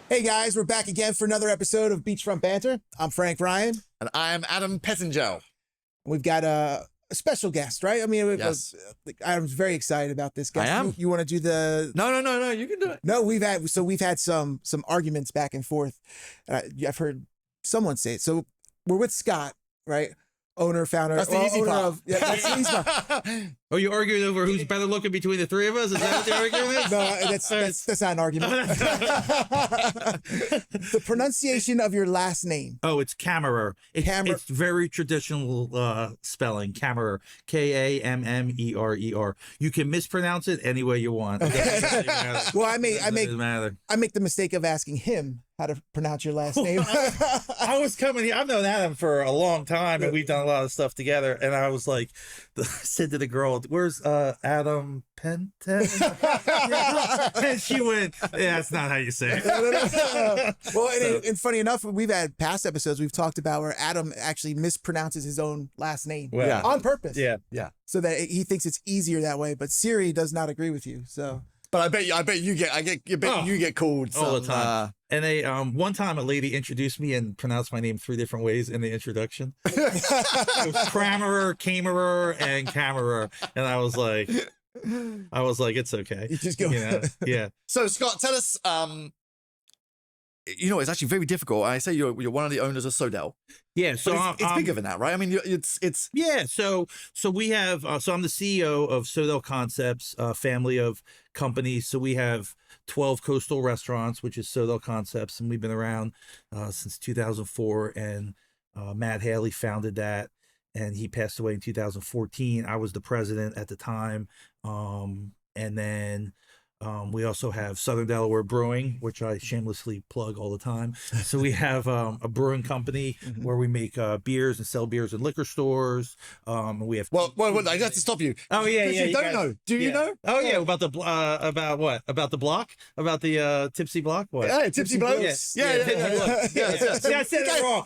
Hey guys, we're back again for another episode of Beachfront Banter. I'm Frank Ryan. And I'm Adam Pettingell. We've got a special guest, right? I mean, Yes. I'm very excited about this guest. I am. You want to do the? No, you can do it. No, we've had some arguments back and forth. I've heard someone say it. So we're with Scott, right? Owner, founder. That's the easy part. That's the easy part. Are you arguing over who's better looking between the three of us? Is that what the argument is? No, that's not an argument. The pronunciation of your last name. Oh, it's Kammerer. It's very traditional spelling. Kammerer. Kammerer. You can mispronounce it any way you want. Well, I make the mistake of asking him how to pronounce your last name. I was coming here. I've known Adam for a long time, and we've done a lot of stuff together. And I was like, I said to the girl, "Where's Adam Penten?" And she went, "Yeah, that's not how you say it." Well, and funny enough, we've had past episodes we've talked about where Adam actually mispronounces his own last name on purpose. Yeah. So that he thinks it's easier that way. But Siri does not agree with you. So. But I bet you get called all the time. And they one time a lady introduced me and pronounced my name 3 different ways in the introduction. It was Kammerer, and Kammerer, and I was like, it's okay. You just go, yeah. So Scott, tell us. It's actually very difficult. I say you're one of the owners of SoDel. Yeah, so it's bigger than that, right? I mean, it's yeah. So we have. So I'm the CEO of SoDel Concepts, a family of companies. So we have 12 coastal restaurants, which is SoDel Concepts, and we've been around since 2004. And Matt Haley founded that, and he passed away in 2014. I was the president at the time, and then. We also have Southern Delaware Brewing, which I shamelessly plug all the time. So we have a brewing company where we make beers and sell beers in liquor stores. We have well, I have to stop you. Oh yeah, you don't know. Do you know? Oh yeah, about the about what? About the block? About the tipsy block? What? Yeah, tipsy blokes. Yeah. I said it wrong.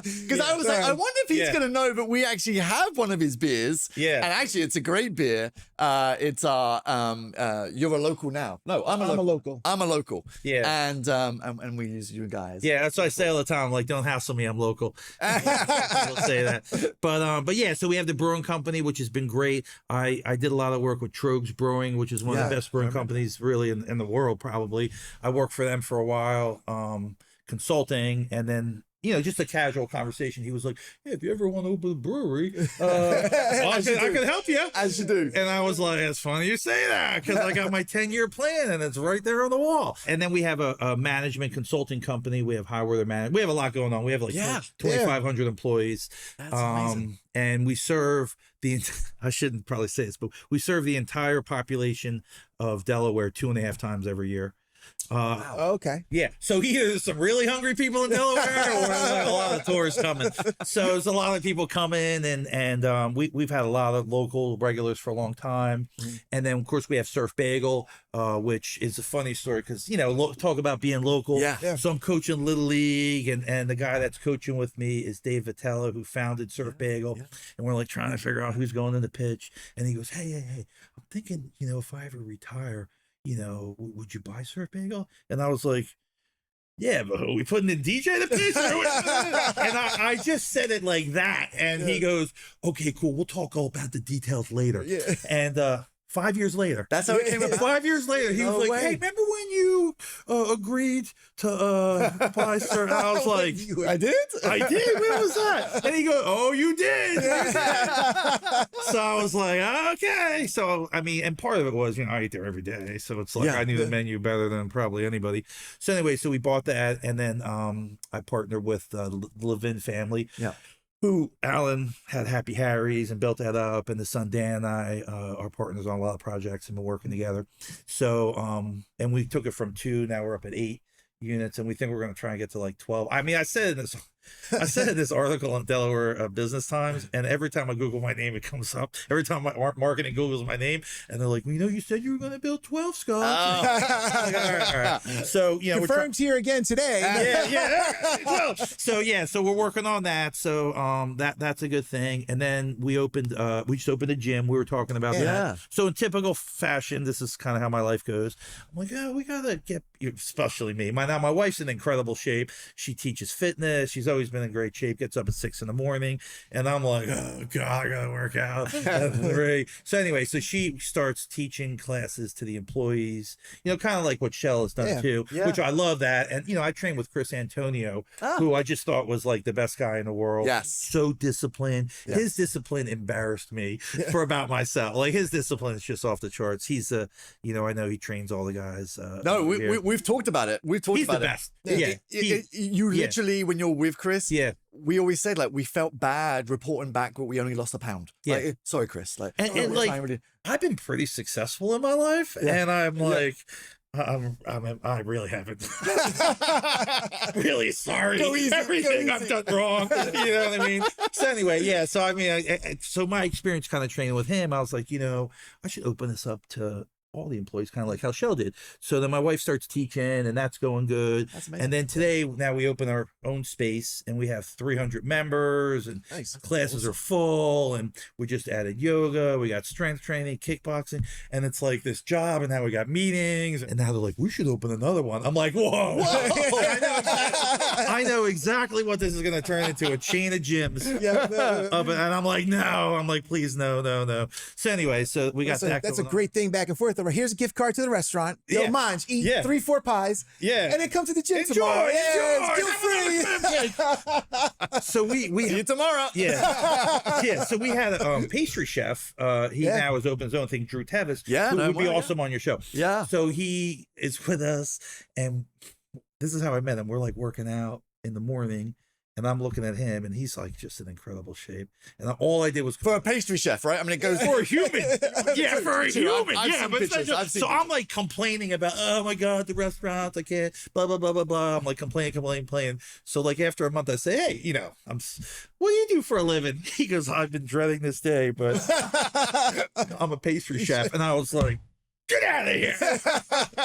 Because I was like, I wonder if he's gonna know, but we actually have one of his beers. Yeah, and actually, it's a great beer. It's our you're a local now. No, I'm a local. I'm a local. Yeah. And we use you guys. Yeah, that's what I say all the time. Like, don't hassle me. I'm local. People say that. But yeah, so we have the brewing company, which has been great. I did a lot of work with Trogs Brewing, which is one of the best brewing companies really in the world, probably. I worked for them for a while, consulting, and then just a casual conversation. He was like, "Hey, if you ever want to open a brewery, I can help you." As you do. And I was like, "It's funny you say that because I got my 10-year plan and it's right there on the wall." And then we have a management consulting company. We have High Weather Management. We have a lot going on. We have like 2,500 employees. That's amazing. And we serve I shouldn't probably say this, but we serve the entire population of Delaware 2.5 times every year. Okay. Yeah. So either there's some really hungry people in Delaware or like a lot of tourists coming. So there's a lot of people coming and we've had a lot of local regulars for a long time. And then of course we have Surf Bagel, which is a funny story because, talk about being local. Yeah. So I'm coaching Little League and the guy that's coaching with me is Dave Vitella, who founded Surf Bagel. Yeah. And we're like trying to figure out who's going in the pitch. And he goes, hey, I'm thinking, if I ever retire, would you buy Surf Bagel? And I was like, yeah, but are we putting the DJ in the pitch? And I just said it like that. And he goes, okay, cool. We'll talk all about the details later. Yeah. And 5 years later. That's how it came about. 5 years later, he was like, hey, remember when you agreed to buy certain? I was like, I did? I did? When was that? And he goes, oh, you did? So I was like, okay. So, I mean, and part of it was, I eat there every day. So it's like I knew the menu better than probably anybody. So anyway, so we bought that. And then I partnered with the Levin family. Yeah. Who Alan had Happy Harry's and built that up, and the son Dan and I are partners on a lot of projects and been working together. So and we took it from 2, now we're up at 8 units, and we think we're going to try and get to like 12. I mean, I said in this I said this article on Delaware Business Times, and every time I Google my name, it comes up. Every time my marketing Googles my name, and they're like, you said you were going to build 12, Scott. Like, all right. So, confirmed here again today. Well, so we're working on that. So that's a good thing. And then we just opened a gym. We were talking about that. So in typical fashion, this is kind of how my life goes. I'm like, we gotta get, especially me. My wife's in incredible shape. She teaches fitness. She's always been in great shape. Gets up at 6 a.m, and I'm like, oh God, I gotta work out. So anyway, so she starts teaching classes to the employees. Kind of like what Shell has done too, which I love that. And I trained with Chris Antonio, who I just thought was like the best guy in the world. Yes, so disciplined. His discipline embarrassed me for about myself. Like his discipline is just off the charts. He's I know he trains all the guys. No, we've talked about it. We've talked about it. You literally, when you're with Chris, yeah, we always said like we felt bad reporting back, but we only lost a pound. Yeah, like, sorry, Chris. Like, and like I've been pretty successful in my life, and I'm like. I really haven't. Really sorry. Everything I've done wrong. You know what I mean? So anyway, so I mean, so my experience kind of training with him, I was like, I should open this up to all the employees, kind of like how Shell did. So then my wife starts teaching, and that's going good. That's amazing. And then today, now we open our own space, and we have 300 members, and classes are full, and we just added yoga, we got strength training, kickboxing, and it's like this job, and now we got meetings, and now they're like, we should open another one. I'm like, whoa. I know exactly what this is going to turn into, a chain of gyms. And I'm like, no. I'm like, please, no. So anyway, so we got that. That's a great thing back and forth. Here's a gift card to the restaurant. Mind, eat 3-4 pies. And then come to the gym tomorrow. It's guilt-free. So we see you tomorrow. So we had a pastry chef. He now has opened his own thing, Drew Tevis. Who would be awesome on your show. So he is with us, and this is how I met him. We're like working out in the morning, and I'm looking at him, and he's like just in incredible shape. And all I did was for a pastry chef, right? I mean, it goes for a human. For a human. So I'm like complaining about, oh my God, the restaurants, I can't, blah, blah, blah, blah, blah. I'm like complaining. So like after a month, I say, hey, what do you do for a living? He goes, I've been dreading this day, but I'm a pastry chef. And I was like, get out of here.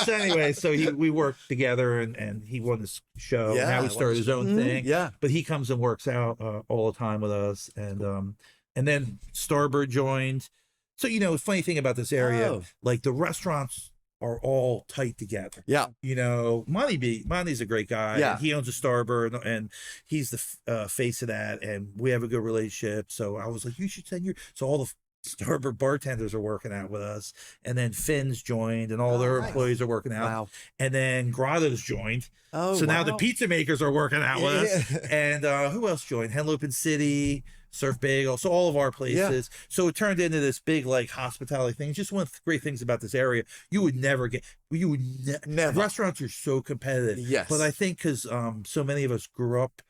So anyway, so we worked together, and he won this show. Now he started his own thing. But he comes and works out all the time with us. And then Starbird joined. So, funny thing about this area, like the restaurants are all tight together. Monty's a great guy. And he owns a Starbird, and he's the face of that, and we have a good relationship. So I was like, you should send so all the Starbird bartenders are working out with us, and then Finn's joined, and all their employees are working out. And then Grotto's joined. Now the pizza makers are working out with us. And who else joined? Henlopen City, Surf Bagel. So all of our places. So it turned into this big like hospitality thing. It's just one of the great things about this area. You would never never. Restaurants are so competitive. But I think because so many of us grew up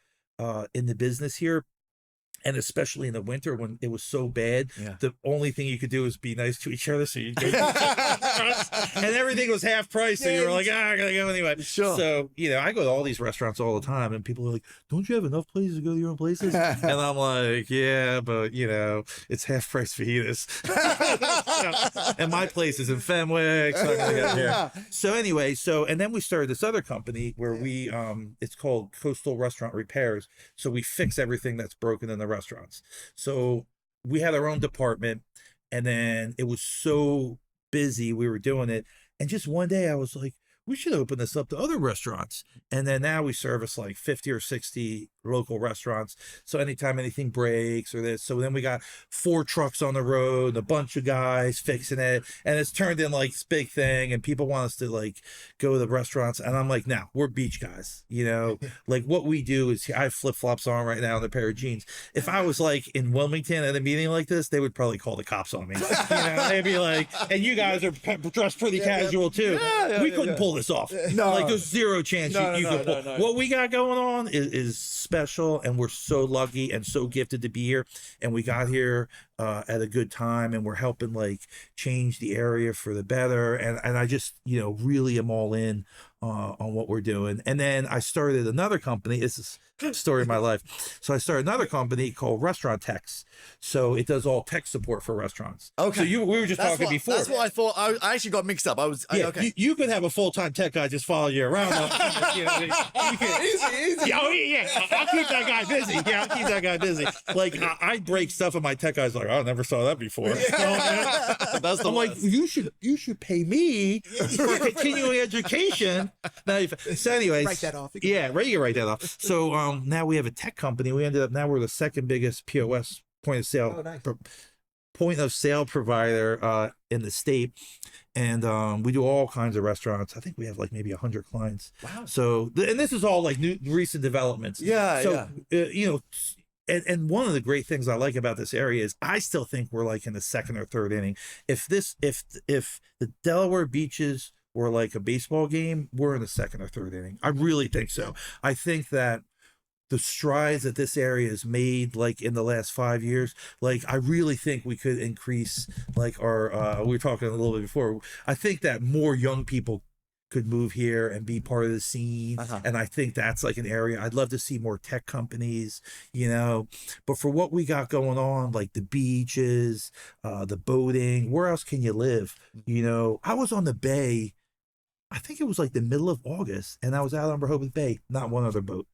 in the business here, and especially in the winter when it was so bad, the only thing you could do is be nice to each other. So you go and everything was half price. So you were like, I gotta go anyway. So, I go to all these restaurants all the time, and people are like, don't you have enough places to go to your own places? And I'm like, yeah, but it's half price fajitas. And my place is in Fenwick. So I'm gonna get here. So anyway, and then we started this other company where we, it's called Coastal Restaurant Repairs. So we fix everything that's broken in the restaurants. So we had our own department, and then it was so busy, we were doing it, and just one day I was like, we should open this up to other restaurants. And then now we service like 50 or 60 local restaurants. So anytime anything breaks or this, so then we got 4 trucks on the road, a bunch of guys fixing it, and it's turned in like this big thing, and people want us to like go to the restaurants, and I'm like, no, we're beach guys, like what we do is, I have flip-flops on right now and a pair of jeans. If I was like in Wilmington at a meeting like this, they would probably call the cops on me. They'd be like, and you guys are dressed pretty casual too. We couldn't pull this off. Like there's zero chance you could pull. What we got going on is special, and we're so lucky and so gifted to be here, and we got here at a good time, and we're helping like change the area for the better, and I just really am all in on what we're doing. And then I started another company. This is the story of my life. So I started another company called Restaurant Techs. So it does all tech support for restaurants. Okay. So we were just talking before. That's what I thought. I actually got mixed up. Okay. You could have a full-time tech guy just follow you around. You know, easy. Oh, yeah. I'll keep that guy busy. Yeah, I'll keep that guy busy. Like, I break stuff, and my tech guy's like, I never saw that before. That's the I'm like, you should pay me for continuing education. So anyways, write that off. You can write that off. So now we have a tech company. We ended up, now we're the second biggest POS point of sale provider in the state. And we do all kinds of restaurants. I think we have like maybe 100 clients. Wow. So, and this is all like new recent developments. Yeah. So, you know, and one of the great things I like about this area is I still think we're like in the second or third inning. If the Delaware beaches were like a baseball game, we're in the second or third inning. I really think so. I think that the strides that this area has made, like in the last 5 years, like I really think we could increase like our, we were talking a little bit before, I think that more young people could move here and be part of the scene. And I think that's like an area I'd love to see more tech companies, you know, but for what we got going on, like the beaches, the boating, where else can you live? You know, I was on the bay, I think it was like the middle of August, and I was out on Rehoboth Bay, not one other boat.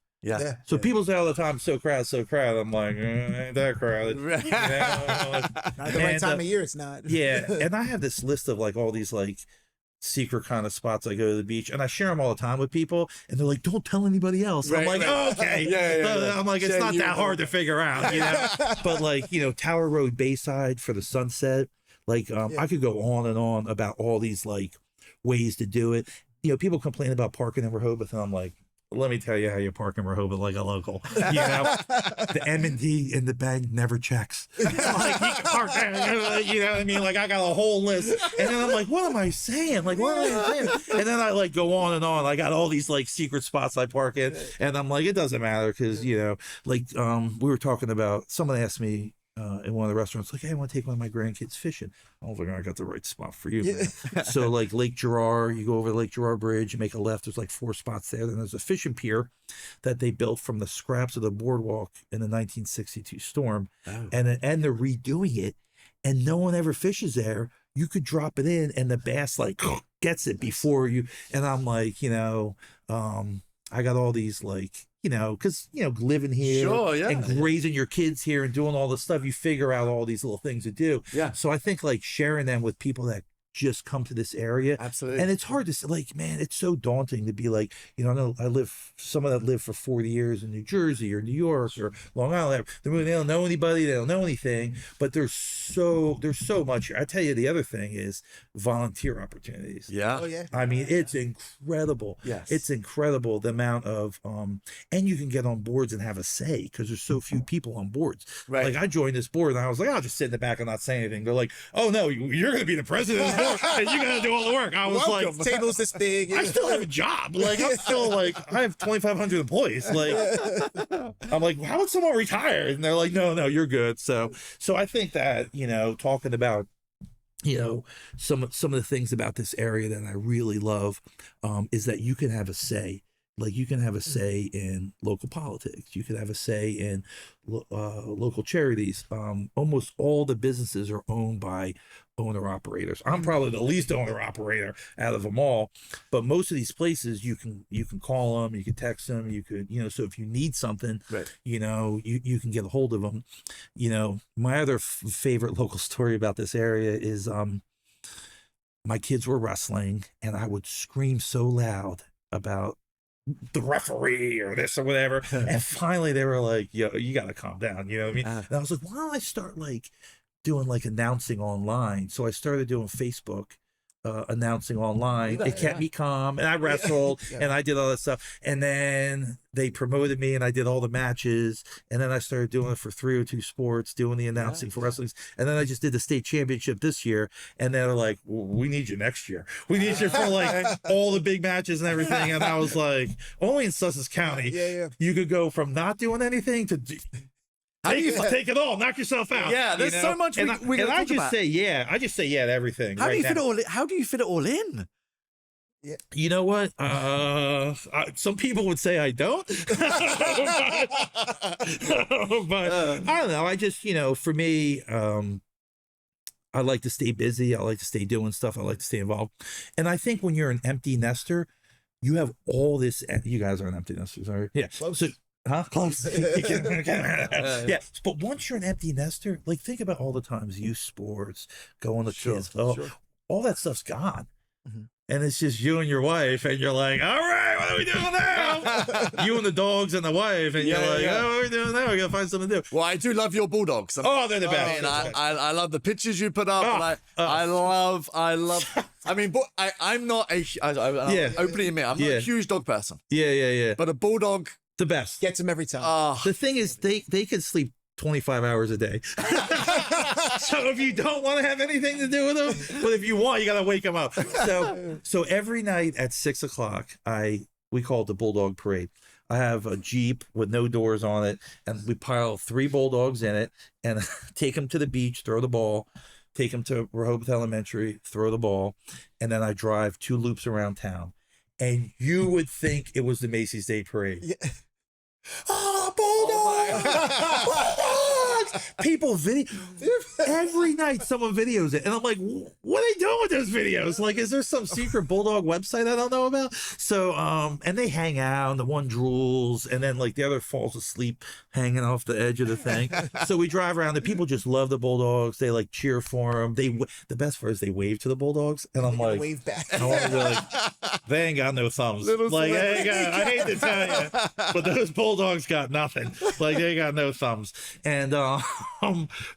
So people say all the time, so crowded. I'm like, ain't that crowded. Not the right time of year, it's not. And I have this list of like all these like secret kind of spots I go to the beach, and I share them all the time with people, and they're like, don't tell anybody else. I'm like, oh, okay. I'm like, it's not that hard to figure out, you know. But like, you know, Tower Road Bayside for the sunset, like I could go on and on about all these like ways to do it. You know, people complain about parking in Rehoboth, and I'm like, let me tell you how you park in Rehoboth like a local. You know, the M&D in the bank never checks. Like, you can park there, you know what I mean? Like, I got a whole list. And then I'm like, what am I saying? Like, what am I saying? And then I like go on and on. I got all these like secret spots I park in. And I'm like, it doesn't matter because, you know, like we were talking about, someone asked me in one of the restaurants, like, hey, I want to take one of my grandkids fishing. I was like, I got the right spot for you. So like Lake Gerard, you go over the Lake Gerard Bridge, you make a left, there's like 4 spots there. Then there's a fishing pier that they built from the scraps of the boardwalk in the 1962 storm. And they're redoing it, and no one ever fishes there. You could drop it in, and the bass like gets it before you. And I'm like, you know, I got all these like, you know, because, you know, living here and raising your kids here and doing all this stuff, you figure out all these little things to do. So I think like sharing them with people that just come to this area. Absolutely. And it's hard to say, like, man, it's so daunting to be like, you know, someone that lived for 40 years in New Jersey or New York or Long Island. They don't know anybody, they don't know anything, but there's so much here. I tell you, the other thing is volunteer opportunities. I mean, it's incredible. It's incredible the amount of, and you can get on boards and have a say because there's so few people on boards. Like I joined this board and I was like, I'll just sit in the back and not say anything. They're like, oh no, you're going to be the president of the board and you're going to do all the work. I was like, tables this big. I still have a job. Like I'm still like, I have 2,500 employees. Like I'm like, how would someone retire? And they're like, no, you're good. So I think that, you know, talking about, you know, some of the things about this area that I really love is that you can have a say. Like you can have a say in local politics. You can have a say in local charities. Almost all the businesses are owned by owner operators. I'm probably the least owner operator out of them all, but most of these places you can call them, you can text them, you could, you know, so if you need something, you know, you can get a hold of them. You know, my other favorite local story about this area is my kids were wrestling and I would scream so loud about the referee or this or whatever. And finally they were like, yo, you got to calm down. You know what I mean? And I was like, why don't I start like doing like announcing online? So I started doing Facebook announcing online. It kept me calm, and I wrestled and I did all that stuff. And then they promoted me and I did all the matches. And then I started doing it for 302 Sports, doing the announcing for wrestling. And then I just did the state championship this year. And they're like, well, we need you next year. We need you for like all the big matches and everything. And I was like, only in Sussex County, you could go from not doing anything to take it all, knock yourself out. Yeah, there's so much we I just say yeah to everything. How do you fit it all in? Yeah. You know what? Some people would say I don't, but I don't know. I just, for me, I like to stay busy. I like to stay doing stuff. I like to stay involved. And I think when you're an empty nester, you have all this. You guys aren't empty nesters, are you? Yeah. Close. So, huh? Close. Yeah. But once you're an empty nester, like think about all the times youth sports, going to kids, all that stuff's gone. Mm-hmm. And it's just you and your wife, and you're like, all right, what are we doing now? You and the dogs and the wife, and you're like, oh, what are we doing now? We got to find something to do. Well, I do love your bulldogs. Oh, they're the best. I love the pictures you put up. I love. I mean, but I'm not I'll openly admit, I'm not a huge dog person. Yeah. But a bulldog, the best. Gets them every time. The thing is, they can sleep 25 hours a day. So if you don't want to have anything to do with them, but if you want, you got to wake them up. So every night at 6 o'clock, we call it the Bulldog Parade. I have a Jeep with no doors on it, and we pile 3 bulldogs in it and take them to the beach, throw the ball, take them to Rehoboth Elementary, throw the ball, and then I drive 2 loops around town. And you would think it was the Macy's Day Parade. Yeah. Bulldogs! People every night someone videos it, and I'm like, what are they doing with those videos? Like, is there some secret bulldog website I don't know about? So and they hang out, and the one drools, and then like the other falls asleep hanging off the edge of the thing. So we drive around, the people just love the bulldogs. They like cheer for them. The best part is they wave to the bulldogs, and I'm like, wave back. I want to be like, they ain't got no thumbs. Like, I hate to tell you, but those bulldogs got nothing. Like, they got no thumbs. And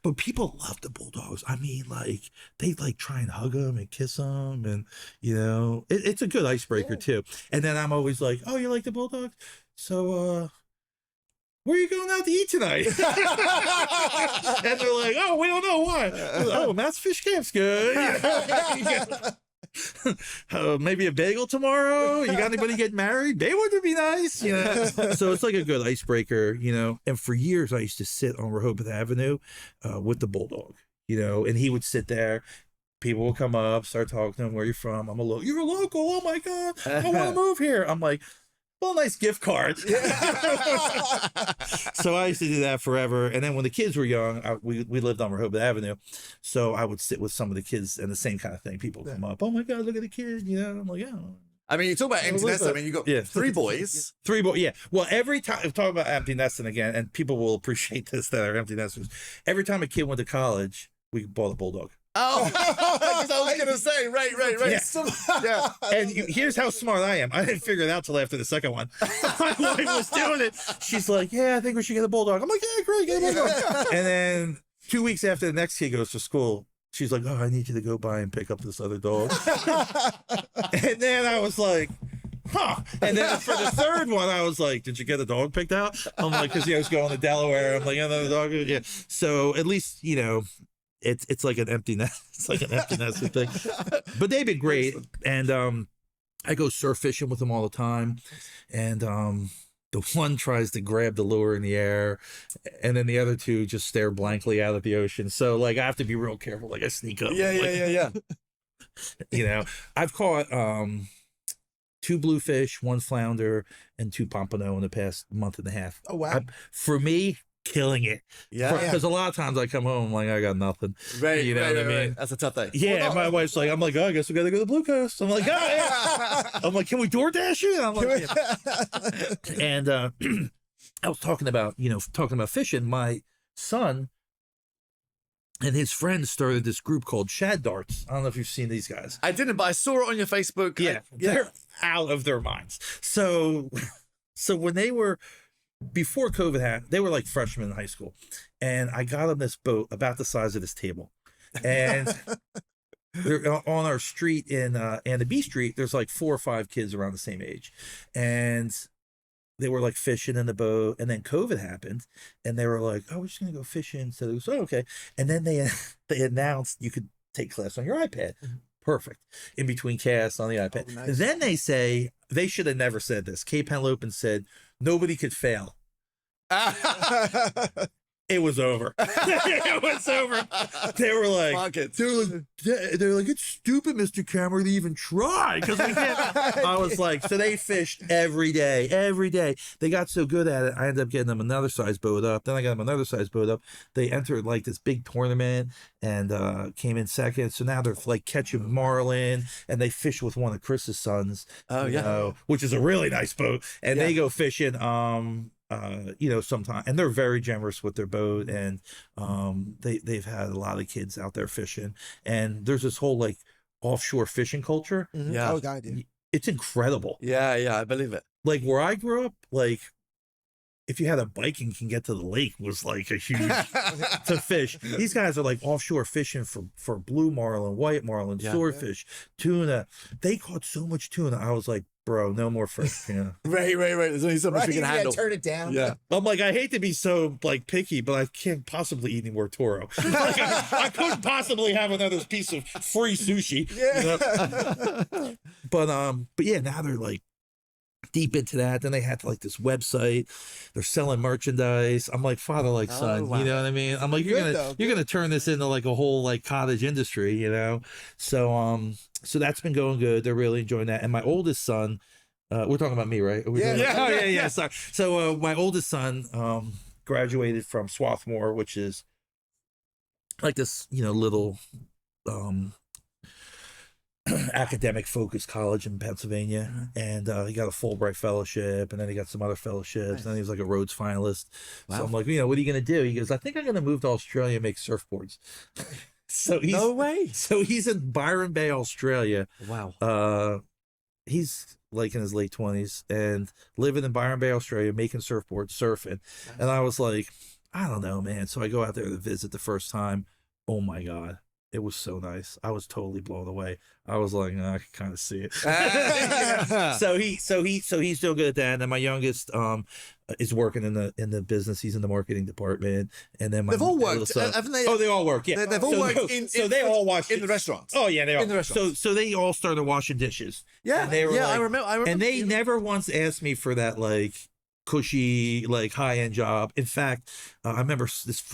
but people love the bulldogs. I mean, like, they like try and hug them and kiss them, and it's a good icebreaker too. And then I'm always like, oh, you like the bulldogs? So where are you going out to eat tonight? And they're like, oh, we don't know why. Oh, Matt's Fish Camp's good. Maybe a bagel tomorrow. You got anybody getting married? They would be nice, So it's like a good icebreaker, And for years, I used to sit on Rehoboth Avenue with the bulldog, and he would sit there. People would come up, start talking to him. Where you from? I'm a local. You're a local. Oh my God, I want to move here. I'm like, well, nice gift card. So I used to do that forever. And then when the kids were young, we lived on Rehoboth Avenue. So I would sit with some of the kids and the same kind of thing. People would come up, oh my God, look at the kid. I'm like, yeah. I mean, you talk about empty nest. I mean, you got 3 boys. 3 boys, yeah. Well, every time, talk about empty nesting again, and people will appreciate this that are empty nesters. Every time a kid went to college, we bought a bulldog. Oh, because I was going to say, right. Yeah. And here's how smart I am. I didn't figure it out till after the second one. My wife was doing it. She's like, yeah, I think we should get a bulldog. I'm like, yeah, great, get a bulldog. And then 2 weeks after the next kid goes to school, she's like, oh, I need you to go by and pick up this other dog. And then I was like, huh. And then for the third one, I was like, did you get a dog picked out? I'm like, because I was going to Delaware. I'm like, another dog. Yeah. So at least, it's like an empty nest. It's like an empty nest thing. But they've been great. And I go surf fishing with them all the time. And the one tries to grab the lure in the air, and then the other 2 just stare blankly out at the ocean. So like I have to be real careful. Like I sneak up. Yeah. I've caught 2 bluefish, 1 flounder, and 2 pompano in the past month and a half. Oh wow! For me, killing it. Yeah. Because a lot of times I come home, I'm like, I got nothing. Right. You know what I mean? That's a tough thing. Yeah. My wife's like, I'm like, oh, I guess we got to go to the Blue Coast. I'm like, oh, yeah. I'm like, can we DoorDash it? I'm like, yeah. And I was talking about fishing. My son and his friends started this group called Shad Darts. I don't know if you've seen these guys. I didn't, but I saw it on your Facebook. Yeah. They're out of their minds. So when they were, before COVID happened, they were like freshmen in high school, and I got on this boat about the size of this table, and they're on our street in the B Street. There's like 4 or 5 kids around the same age, and they were like fishing in the boat. And then COVID happened, and they were like, "Oh, we're just gonna go fishing." So it was okay, and then they announced you could take class on your iPad. Perfect. In between casts on the iPad. Oh, nice. Then they say, they should have never said this. Kay Penlopen said, nobody could fail. it was over. It was over. They were like, it's stupid, Mr. Kammerer, to even try because we can't. I was like, so they fished every day. They got so good at it. I ended up getting them another size boat up. Then I got them another size boat up. They entered like this big tournament and came in second. So now they're like catching marlin, and they fish with one of Chris's sons. Oh yeah, which is a really nice boat. And they go fishing. Sometime, and they're very generous with their boat, and they've had a lot of kids out there fishing, and there's this whole like offshore fishing culture. Yeah. Oh God, yeah. It's incredible. Yeah, I believe it. Like where I grew up, like if you had a bike and can get to the lake was like a huge to fish. These guys are like offshore fishing for blue marlin, white marlin, swordfish, tuna. They caught so much tuna. I was like, bro, no more fish. Yeah. Right. There's only so much we can handle. Turn it down. Yeah. I'm like, I hate to be so like picky, but I can't possibly eat any more toro. Like, I couldn't possibly have another piece of free sushi. Yeah. You know? But yeah, now they're like deep into that. Then they had like this website. They're selling merchandise. I'm like, father like son. Wow. You know what I mean? I'm like, you're gonna turn this into like a whole like cottage industry, you know? So that's been going good. They're really enjoying that. And my oldest son, we're talking about me, right? Yeah. Sorry. So my oldest son graduated from Swarthmore, which is like this, little academic focused college in Pennsylvania, and he got a Fulbright fellowship, and then he got some other fellowships, and then he was like a Rhodes finalist. Wow. So I'm like, what are you gonna do? He goes, I think I'm gonna move to Australia and make surfboards. So he's, no way. So he's in Byron Bay, Australia. Wow. He's like in his late 20s and living in Byron Bay, Australia, making surfboards, surfing. Nice. And I was like, I don't know, man. So I go out there to visit the first time. Oh my God. It was so nice. I was totally blown away. I was like, I can kind of see it. So he's still good at that. And then my youngest is working in the business. He's in the marketing department. And then they've all worked, haven't they? Oh, they all work. Yeah, they've all worked. They all watched in the restaurants. Oh yeah, they all. In the restaurants. So they all started washing dishes. Yeah, they were like, I remember. And they never once asked me for that like cushy, like high-end job. In fact, I remember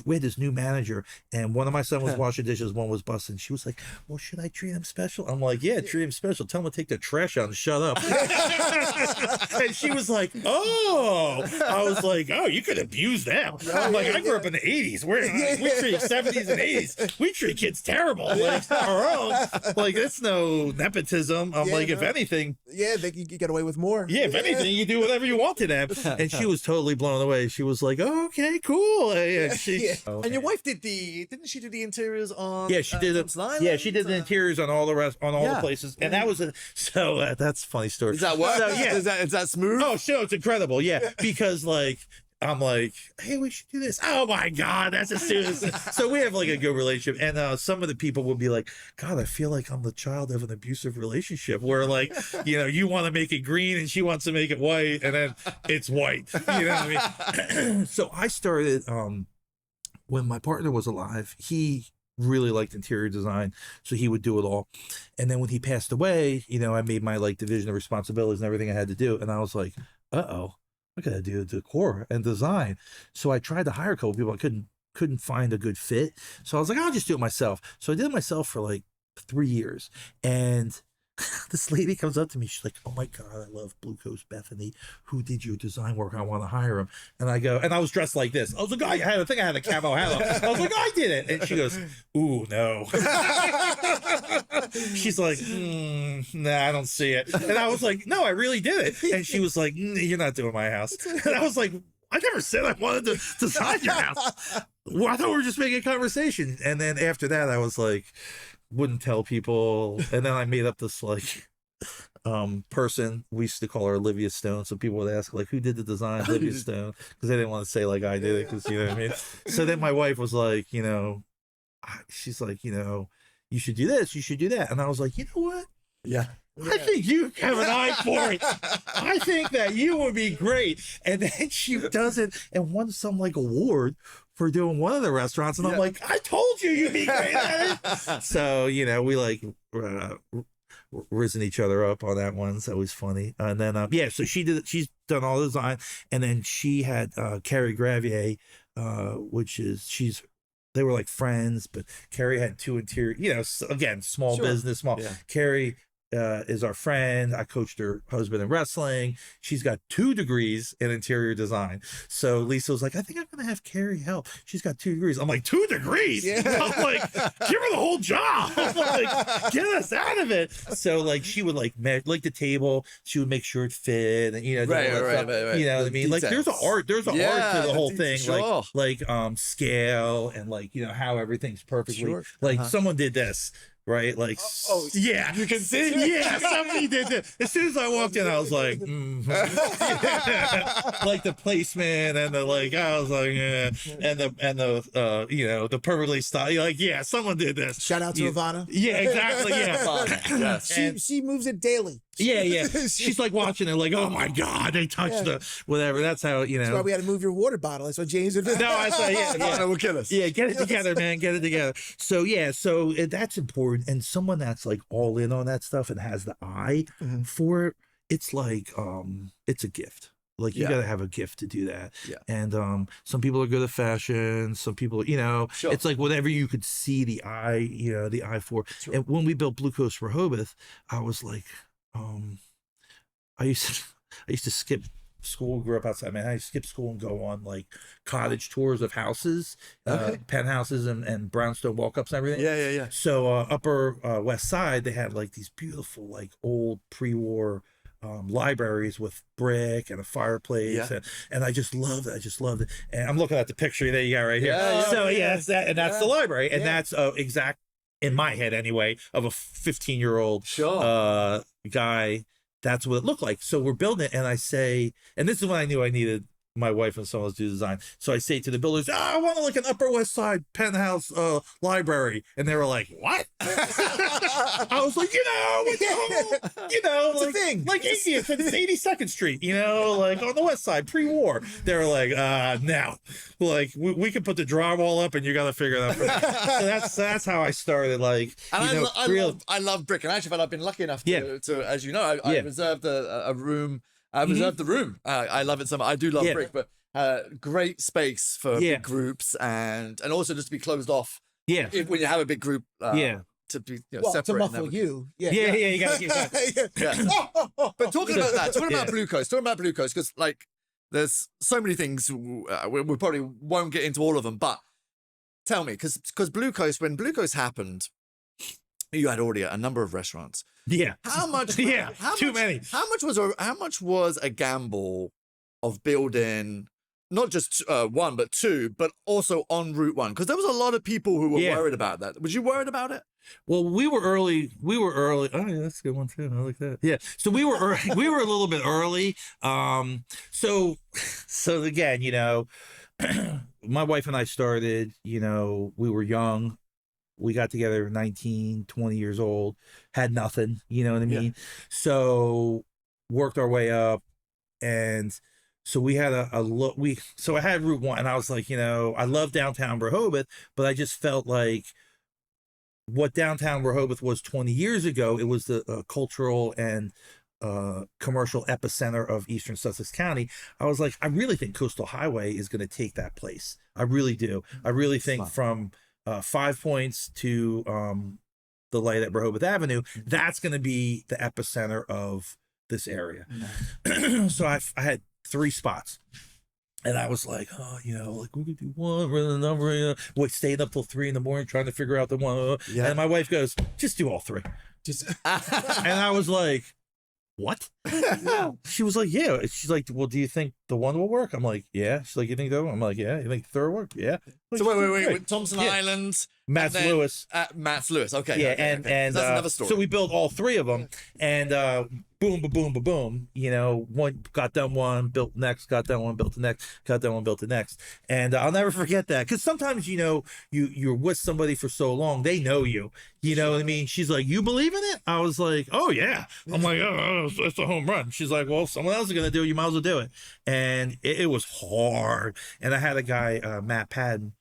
we had this new manager, and one of my sons was washing dishes, one was busting. She was like, well, should I treat him special? I'm like, yeah, treat him special. Tell him to take the trash out and shut up. And she was like, oh. I was like, oh, you could abuse them. I'm like, I grew up in the 80s. We treat 70s and 80s. We treat kids terrible. Like, our own. Like, it's no nepotism. I'm like, if anything. Yeah, you get away with more. Yeah, if anything, you do whatever you want to them. And she was totally blown away. She was like, oh, okay, cool. And your wife didn't she do the interiors on? Yeah, she did it. Yeah, she did the interiors on all the places. And that was that's a funny story. Is that what? So, yeah. Is that smooth? Oh, sure, it's incredible. Yeah, because like I'm like, hey, we should do this. Oh my God, that's as soon as. So we have like a good relationship, and some of the people would be like, God, I feel like I'm the child of an abusive relationship, where like, you want to make it green and she wants to make it white, and then it's white. You know what I mean? So I started when my partner was alive. He really liked interior design, so he would do it all. And then when he passed away, I made my like division of responsibilities and everything I had to do, and I was like, I gotta do decor and design. So I tried to hire a couple people. I couldn't find a good fit. So I was like, I'll just do it myself. So I did it myself for like 3 years. And this lady comes up to me. She's like, oh my God, I love Blue Coast Bethany. Who did your design work? I want to hire him. And I go, and I was dressed like this. I was like, I think I had a camo hat on. I was like, I did it. And she goes, ooh, no. She's like, nah, I don't see it. And I was like, no, I really did it. And she was like, you're not doing my house. And I was like, I never said I wanted to design your house. Well, I thought we were just making a conversation. And then after that, I was like, wouldn't tell people. And then I made up this like person. We used to call her Olivia Stone. So people would ask like, who did the design? Olivia Stone. Because they didn't want to say like I did it, because you know what I mean. So then my wife was like, she's like, you should do this, you should do that. And I was like, you know what? Yeah. I think you have an eye for it. I think that you would be great. And then she does it and won some like award for doing one of the restaurants. And I'm like, I told you'd be great at it. So, we like risen each other up on that one. So it was funny. And then, so she's done all the design. And then she had Carrie Gravier which is they were like friends, but Carrie had 2 interior, again, small business, small. Yeah. Carrie is our friend. I coached her husband in wrestling. She's got 2 degrees in interior design. So Lisa was like, I think I'm going to have Carrie help. She's got 2 degrees. I'm like, 2 degrees? Yeah. I'm like, give her the whole job. I'm like, get us out of it. So like, she would like the table. She would make sure it fit. And, right. You know what I mean? Like there's an art to the whole thing. Sure. Like scale and like, how everything's perfectly, someone did this. Right, like yeah, you can see. Yeah, somebody did this. As soon as I walked in, I was like, like the placement and the I was like, yeah, and the the perfectly styled. Like, yeah, someone did this. Shout out to Ivana. Yeah, exactly. Yeah, she moves it daily. Yeah. She's like watching it, like, oh my god, they touched the whatever. That's how That's why we had to move your water bottle. That's what James did. No, I saw. Yeah, will kill us. Yeah, get it together, man. Get it together. So that's important. And someone that's like all in on that stuff and has the eye for it, it's like it's a gift. Like you gotta have a gift to do that. Yeah. And some people are good at fashion. Some people, sure. It's like whatever you could see the eye for. Sure. And when we built Blue Coast Rehoboth, I was like, I used to skip school, grew up outside, man. I skipped school and go on like cottage tours of houses, penthouses and brownstone walk-ups and everything. Yeah. So Upper West Side, they had like these beautiful like old pre-war libraries with brick and a fireplace, and I just loved it. And I'm looking at the picture that you got right here. It's that, and that's the library, and that's exact in my head anyway of a 15-year-old guy. That's what it looked like. So we're building it, and I say, and this is when I knew I needed my wife and someone else to do design. So I say to the builders, I want to like an Upper West Side penthouse library. And they were like, what? I was like, it's a thing. Like 80th and 82nd Street, like on the West Side, pre-war. They were like, no, like we can put the drywall up and you got to figure it out. So that's how I started. Like, and I love brick. And actually, I've been lucky enough to as you know, I reserved a room. I reserved the room. I love it so much. I do love brick, but great space for big groups and also just to be closed off. Yeah. When you have a big group. To be separate. To muffle you. Yeah. You got it. But talking about Blue Coast, because like there's so many things we probably won't get into all of them. But tell me, because Blue Coast, when Blue Coast happened, you had already a number of restaurants. Yeah. How much? Too many. How much was a gamble of building not just 1 but 2, but also on Route 1? Because there was a lot of people who were worried about that. Was you worried about it? Well, we were early. Oh, yeah, that's a good one too. I like that. Yeah. So we were early. We were a little bit early. So again, my wife and I started. We were young. We got together 19, 20 years old, had nothing, you know what I mean? Yeah. So worked our way up. And so we had so I had Route 1 and I was like, I love downtown Rehoboth, but I just felt like what downtown Rehoboth was 20 years ago, it was the cultural and commercial epicenter of Eastern Sussex County. I was like, I really think Coastal Highway is going to take that place. I really do. I really think from 5 Points to the light at Rehoboth Avenue, that's going to be the epicenter of this area. So I had 3 spots. And I was like, like we could do 1, run the number, staying up till 3 a.m. trying to figure out the 1. And my wife goes, just do all 3. And I was like, what? She was like, yeah. She's like, well, do you think the 1 will work? I'm like, yeah. She's like, you think that one? I'm like, yeah. You think the 3rd will work? Yeah. Like, so wait. Thompson Island. Matt's Lewis. Matt's Lewis. Okay. Yeah. Okay. And that's another story. So we built all 3 of them, and boom, boom. One got done, one built next, got done, one built the next, got done, one built the next. And I'll never forget that, because sometimes you're with somebody for so long, they know you. You know what I mean? She's like, you believe in it? I was like, oh yeah. I'm like, oh, it's a home run. She's like, well, if someone else is gonna do it, you might as well do it. And it was hard. And I had a guy, Matt Padden,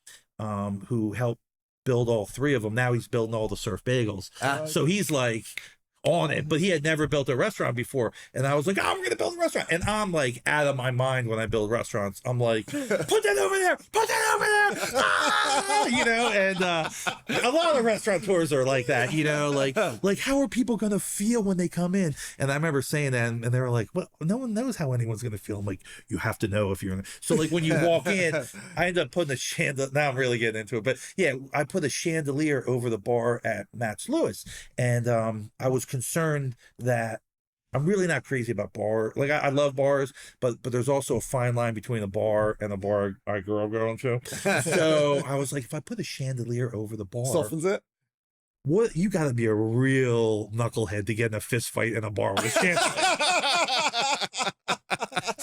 who helped build all 3 of them. Now he's building all the Surf Bagels. So he's like, on it, but he had never built a restaurant before. And I was like, oh, we're going to build a restaurant. And I'm like out of my mind when I build restaurants. I'm like, put that over there, put that over there. Ah! You know, and a lot of restaurateurs are like that, you know, like how are people going to feel when they come in? And I remember saying that, and they were like, well, no one knows how anyone's going to feel. I'm like, you have to know if you're in. So like when you walk in, I end up putting a chandelier. Now I'm really getting into it, but yeah, I put a chandelier over the bar at Matt's Lewis, and I was concerned that I'm really not crazy about bar. Like I love bars, but there's also a fine line between a bar and a bar I grew up going to. So I was like, if I put a chandelier over the bar, softens it. What, you got to be a real knucklehead to get in a fist fight in a bar with a chandelier.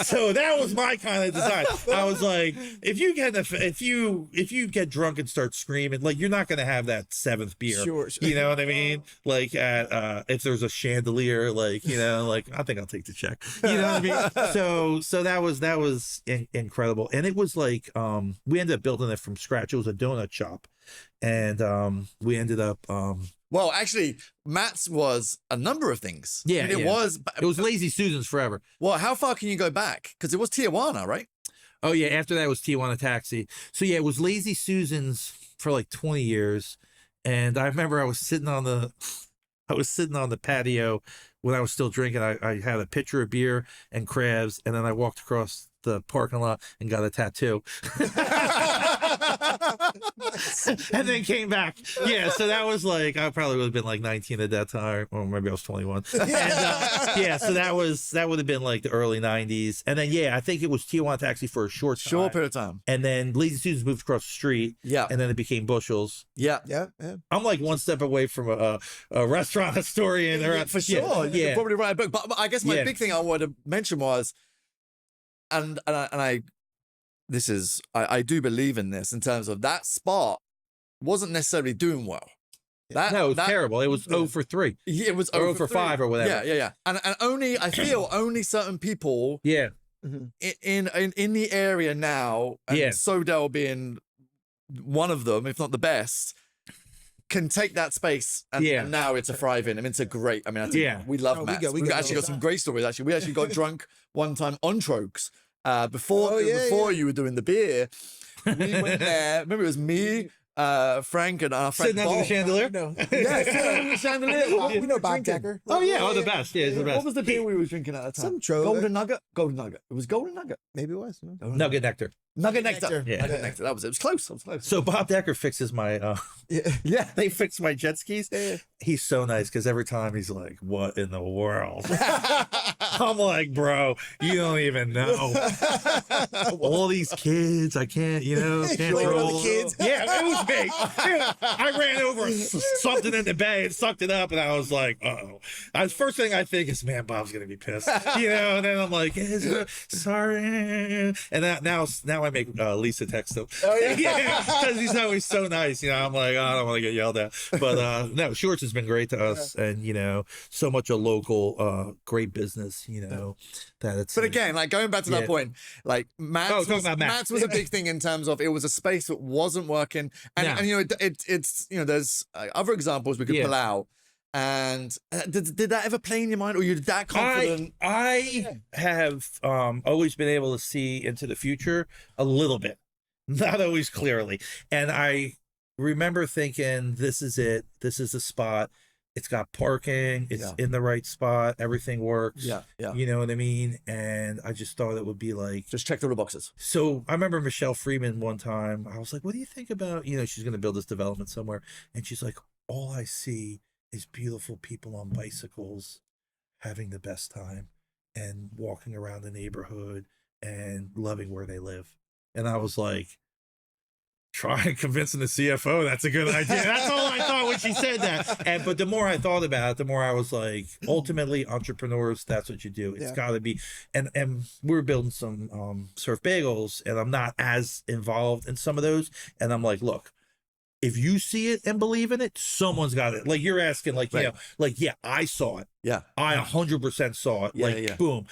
So that was my kind of design. I was like, if you get drunk and start screaming, like you're not going to have that seventh beer. Sure. You know what I mean? Like if there's a chandelier, like, you know, like I think I'll take the check. You know what I mean? So that was incredible. And it was like we ended up building it from scratch. It was a donut shop. And we ended up well, actually, Matt's was a number of things. Yeah, I mean, it was Lazy Susan's forever. Well, how far can you go back? Because it was Tijuana, right? Oh yeah, after that was Tijuana Taxi. So yeah, it was Lazy Susan's for like 20 years. And I remember I was sitting on the patio when I was still drinking. I had a pitcher of beer and crabs, and then I walked across the parking lot and got a tattoo. And then came back. Yeah, so that was like, I probably would have been like 19 at that time, or maybe I was 21. And yeah, so that would have been like the early 90s. And then yeah, I think it was Tijuana Taxi for a short period of time. And then Lazy Susan's moved across the street. Yeah. And then it became Bushels. Yeah. I'm like one step away from a restaurant historian. Yeah, for sure. Yeah. You're probably right. But I guess my big thing I wanted to mention was, and I do believe in this in terms of that spot wasn't necessarily doing well. No, it was terrible. It was 0 for 3. Yeah, it was 0 for 5 or whatever. Yeah. And only, I feel only certain people in the area now, and SoDel being one of them, if not the best, can take that space and now it's a thriving. I mean, it's a great, I mean, we love Matt. We actually got some great stories. Actually, we actually got drunk one time on Trogs before you were doing the beer. We went there. Remember, it was me, Frank, and our friend sitting under the chandelier. Yeah, sitting under the chandelier. We know Bob Decker. Oh yeah, the best. Yeah, he's the best. What was the beer we were drinking at the time? Some Trogs. Golden Nugget. It was Golden Nugget. Maybe it was. Nugget Nectar. Nugget Nectar. Yeah. Nugget Nectar. That was it. It was close. So Bob Decker fixes my they fix my jet skis. Yeah. He's so nice because every time he's like, what in the world? I'm like, bro, you don't even know. All these kids, I can't roll. Kids. Yeah, it was me. I ran over something in the bay and sucked it up, and I was like, uh-oh. First thing I think is, man, Bob's gonna be pissed. And then I'm like, sorry. And now I make Lisa text him. Oh yeah, because he's always so nice. I'm like, oh, I don't want to get yelled at. But no, Shorts has been great to us, and so much a local great business. That it's. But again, like going back to that point, like Matt's was a big thing in terms of it was a space that wasn't working, and it's there's other examples we could pull out. And did that ever play in your mind, or you're that confident? I have always been able to see into the future a little bit, not always clearly. And I remember thinking, this is it. This is the spot. It's got parking. It's in the right spot. Everything works. Yeah. You know what I mean? And I just thought it would be like... just check all the boxes. So I remember Michelle Freeman one time. I was like, what do you think about... she's going to build this development somewhere. And she's like, all I see is beautiful people on bicycles having the best time and walking around the neighborhood and loving where they live. And I was like, try convincing the CFO that's a good idea. That's all I thought when she said that. But the more I thought about it, the more I was like, ultimately, entrepreneurs, that's what you do. It's got to be. And we're building some surf bagels, and I'm not as involved in some of those. And I'm like, look, if you see it and believe in it, someone's got it. Like you're asking, like, I saw it. Yeah. I 100% saw it. Boom.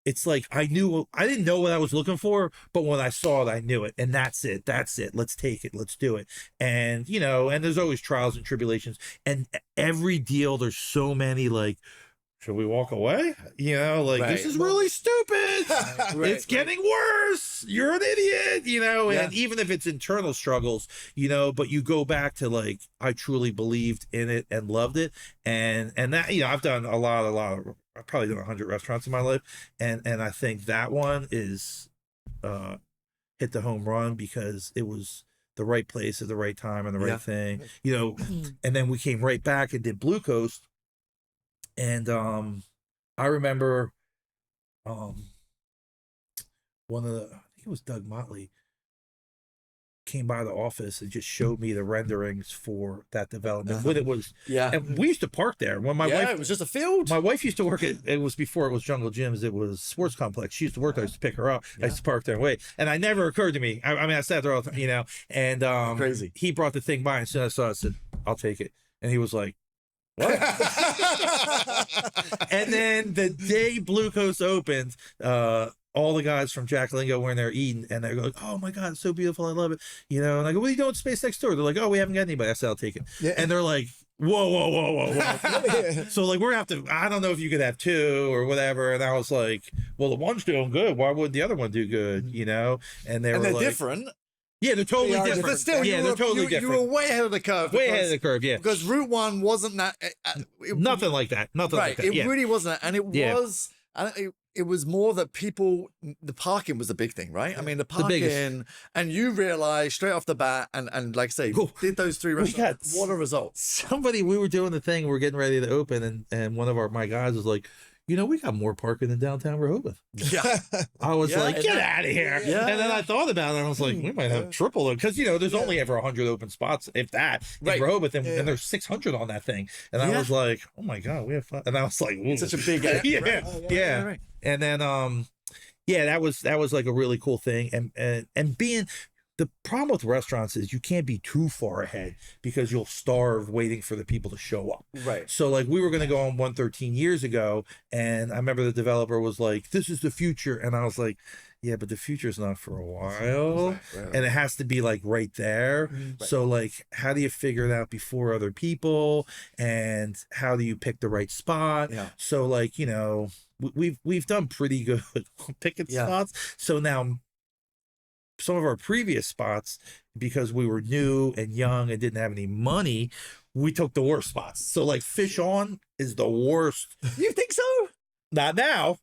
it's like I didn't know what I was looking for, but when I saw it, I knew it. And that's it. Let's take it. Let's do it. And, and there's always trials and tribulations. And every deal, there's so many like, should we walk away? This is really stupid. It's getting worse. You're an idiot, and even if it's internal struggles, but you go back to like, I truly believed in it and loved it. And that, I've done a lot of, I've probably done 100 restaurants in my life. And I think that one is, hit the home run because it was the right place at the right time and the right thing, and then we came right back and did Blue Coast. And I remember I think it was Doug Motley, came by the office and just showed me the renderings for that development. When it was, and we used to park there. When my wife, it was just a field. My wife used to work at, it was before it was Jungle Gyms, it was Sports Complex. She used to work there. I used to pick her up. I used to park there and wait. And I never occurred to me. I sat there all the time, and crazy. He brought the thing by, and as soon as I saw it, I said, I'll take it. And he was like, what? And then the day Blue Coast opened, all the guys from Jack Lingo were in there eating, and they're like, oh my God, it's so beautiful. I love it. And I go, what are you doing at Space Next Door? They're like, oh, we haven't got anybody. I said, I'll take it. Yeah. And they're like, whoa. So like, we're going to have to, I don't know if you could have two or whatever. And I was like, well, the one's doing good. Why would the other one do good? And they're like, different. Yeah, they're totally different. But still, they're totally different. You were way ahead of the curve. Way ahead of the curve, yeah. Because Route 1 wasn't that... nothing like that. Nothing like that. It really wasn't. And it was... It was more that people... The parking was the big thing, right? I mean, the parking... And you realized straight off the bat, and like I say, did those three restaurants. What a result. We were doing the thing, we're getting ready to open, and one of my guys was like, we got more parking than downtown Rehoboth. Yeah. I was like, get out of here. Yeah. And then I thought about it, and I was like, we might have triple it. Because, there's only ever 100 open spots, if that, in Rehoboth, and there's 600 on that thing. And I was like, oh my God, we have fun. And I was like, ooh. Such a big Right. And then, that was like a really cool thing. And being... The problem with restaurants is you can't be too far ahead because you'll starve waiting for the people to show up. Right. So like we were going to go on 113 years ago, and I remember the developer was like, this is the future. And I was like, yeah, but the future's not for a while. Right. And it has to be like right there. Right. So like, how do you figure it out before other people? And how do you pick the right spot? Yeah. So like, we've done pretty good picking spots. So now some of our previous spots, because we were new and young and didn't have any money, we took the worst spots. So like Fish On is the worst. You think so? Not now.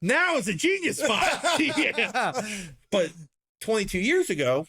Now it's a genius spot. Yeah. But 22 years ago,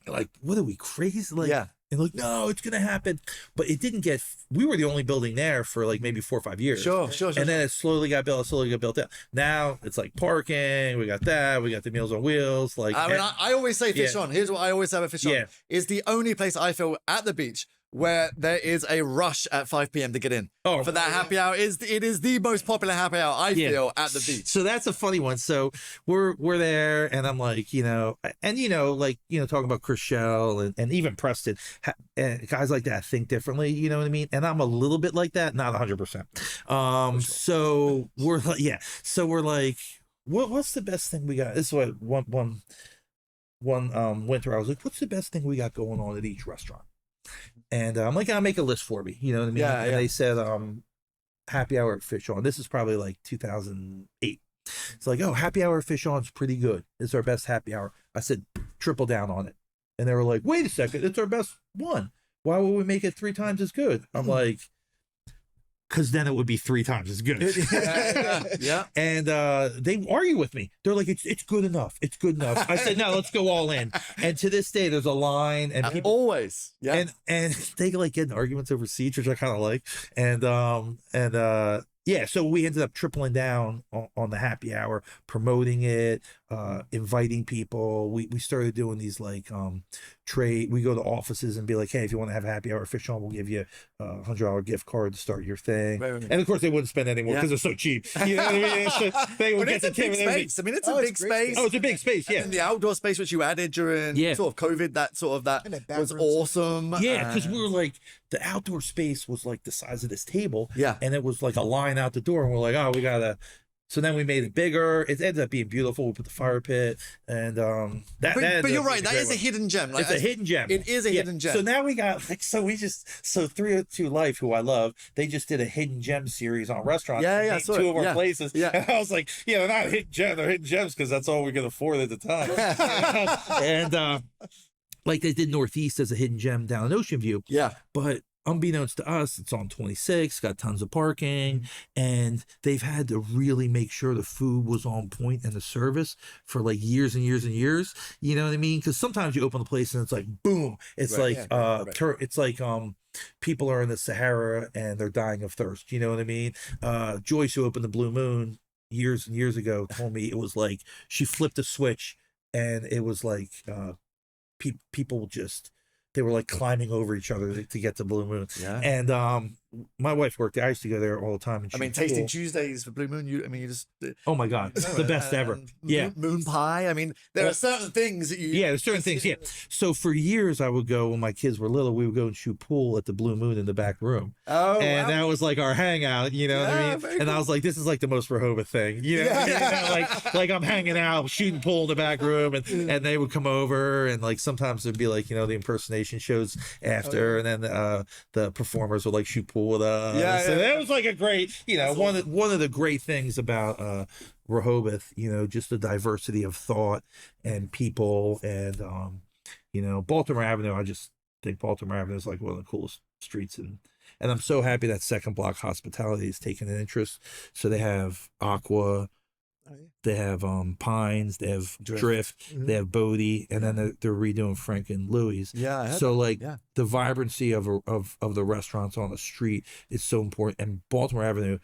like, what are we, crazy? Like, and like, no, it's gonna happen. But it didn't get. We were the only building there for like maybe 4 or 5 years. Sure. And then it slowly got built out. Now it's like parking. We got that. We got the Meals on Wheels. Like, I mean, I always say Fish On. Here's what I always have at Fish On. Is the only place I feel at the beach where there is a rush at 5 p.m. to get in. Oh, for that happy hour. It is the most popular happy hour I feel at the beach. So that's a funny one. So we're there, and I'm like, talking about Chris Shell and even Preston, and guys like that think differently, you know what I mean? And I'm a little bit like that, not 100%. So we're like, so we're like, what's the best thing we got? This is what one winter I was like, what's the best thing we got going on at each restaurant? And I'm like, I'll make a list for me, you know what I mean? And they said, happy hour at Fish On. This is probably like 2008. It's like, oh, happy hour at Fish On is pretty good. It's our best happy hour. I said, triple down on it. And they were like, wait a second, it's our best one. Why would we make it 3 times as good? I'm like, because then it would be 3 times as good. Yeah. And they argue with me. They're like, it's good enough. It's good enough. I said, no, let's go all in. And to this day, there's a line, and people always, and they like get in arguments over seats, which I kind of like. So we ended up tripling down on the happy hour, promoting it. inviting people. We started doing these like trade. We go to offices and be like, hey, if you want to have a happy hour fish on, we'll give you a $100 gift card to start your thing. Right. And of course they wouldn't spend any more because they're so cheap. You know what I mean? So they would get the tip. Space. I mean, it's a big space. Oh, it's a big space. Yeah. And the outdoor space which you added during sort of COVID, that was awesome. Yeah, because we were like, the outdoor space was like the size of this table. Yeah. And it was like a line out the door, and we're like, oh, we gotta. So then we made it bigger. It ended up being beautiful. We put the fire pit, and but you're right. That is a hidden gem. Like, it's a hidden gem. It is a hidden gem. So now we got like 302 Life, who I love. They just did a hidden gem series on restaurants. Yeah. Two of our places. Yeah. And I was like, they're not hidden gem. They're hidden gems because that's all we could afford at the time. And like they did Northeast as a hidden gem down in Ocean View. Yeah. But unbeknownst to us, it's on 26, got tons of parking, and they've had to really make sure the food was on point and the service for like years and years and years. You know what I mean? Because sometimes you open the place and it's like, boom. It's it's like people are in the Sahara and they're dying of thirst. You know what I mean? Joyce, who opened the Blue Moon years and years ago, told me it was like she flipped a switch and it was like people just... They were like climbing over each other to get to Blue Moon. Yeah. And my wife worked there. I used to go there all the time. And tasting Tuesdays for Blue Moon. You just. Oh my God, it's the best ever. Yeah. Moon pie. I mean, there are certain things that you. Yeah, there's certain things. Yeah. So for years, I would go when my kids were little. We would go and shoot pool at the Blue Moon in the back room. Oh. And that was like our hangout. You know what I mean? And cool. I was like, this is like the most Rehoboth thing. You know, like I'm hanging out, shooting pool in the back room, and they would come over, and like sometimes it'd be like the impersonation shows after, and then the performers would like shoot pool with us. So that was like a great, one of the great things about Rehoboth, just the diversity of thought and people, and Baltimore Avenue. I just think Baltimore Avenue is like one of the coolest streets, and I'm so happy that Second Block Hospitality has taken an interest. So they have Aqua. They have Pines, they have Drift, they have Bodie, and then they're redoing Frank and Louie's. Yeah. So the vibrancy of the restaurants on the street is so important, and Baltimore Avenue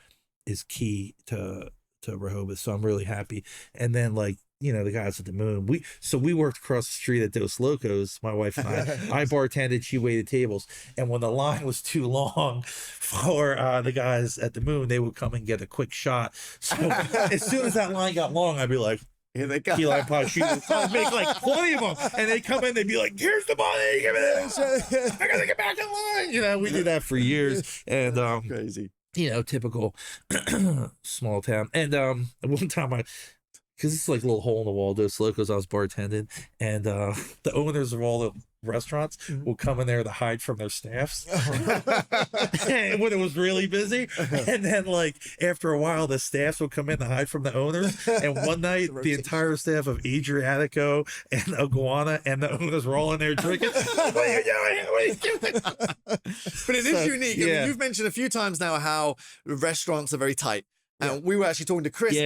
is key to Rehoboth. So I'm really happy. And then the guys at the Moon. We worked across the street at Dos Locos, my wife and I bartended, she waited tables. And when the line was too long for the guys at the Moon, they would come and get a quick shot. So as soon as that line got long, I'd be like, here they go. Key lime pie shooters. I'd make like 20 of them. And they'd come in, they'd be like, here's the money, give me this. I gotta get back in line. We did that for years. And crazy. Typical small town. And one time because it's like a little hole in the wall, Dos Locos, I was bartending, and the owners of all the restaurants will come in there to hide from their staffs and when it was really busy. And then after a while, the staffs will come in to hide from the owners. And one night, the entire staff of Adriatico and Iguana and the owners were all in there drinking. What are you doing? What are you doing? But it is unique. I mean, you've mentioned a few times now how restaurants are very tight. And we were actually talking to Chris,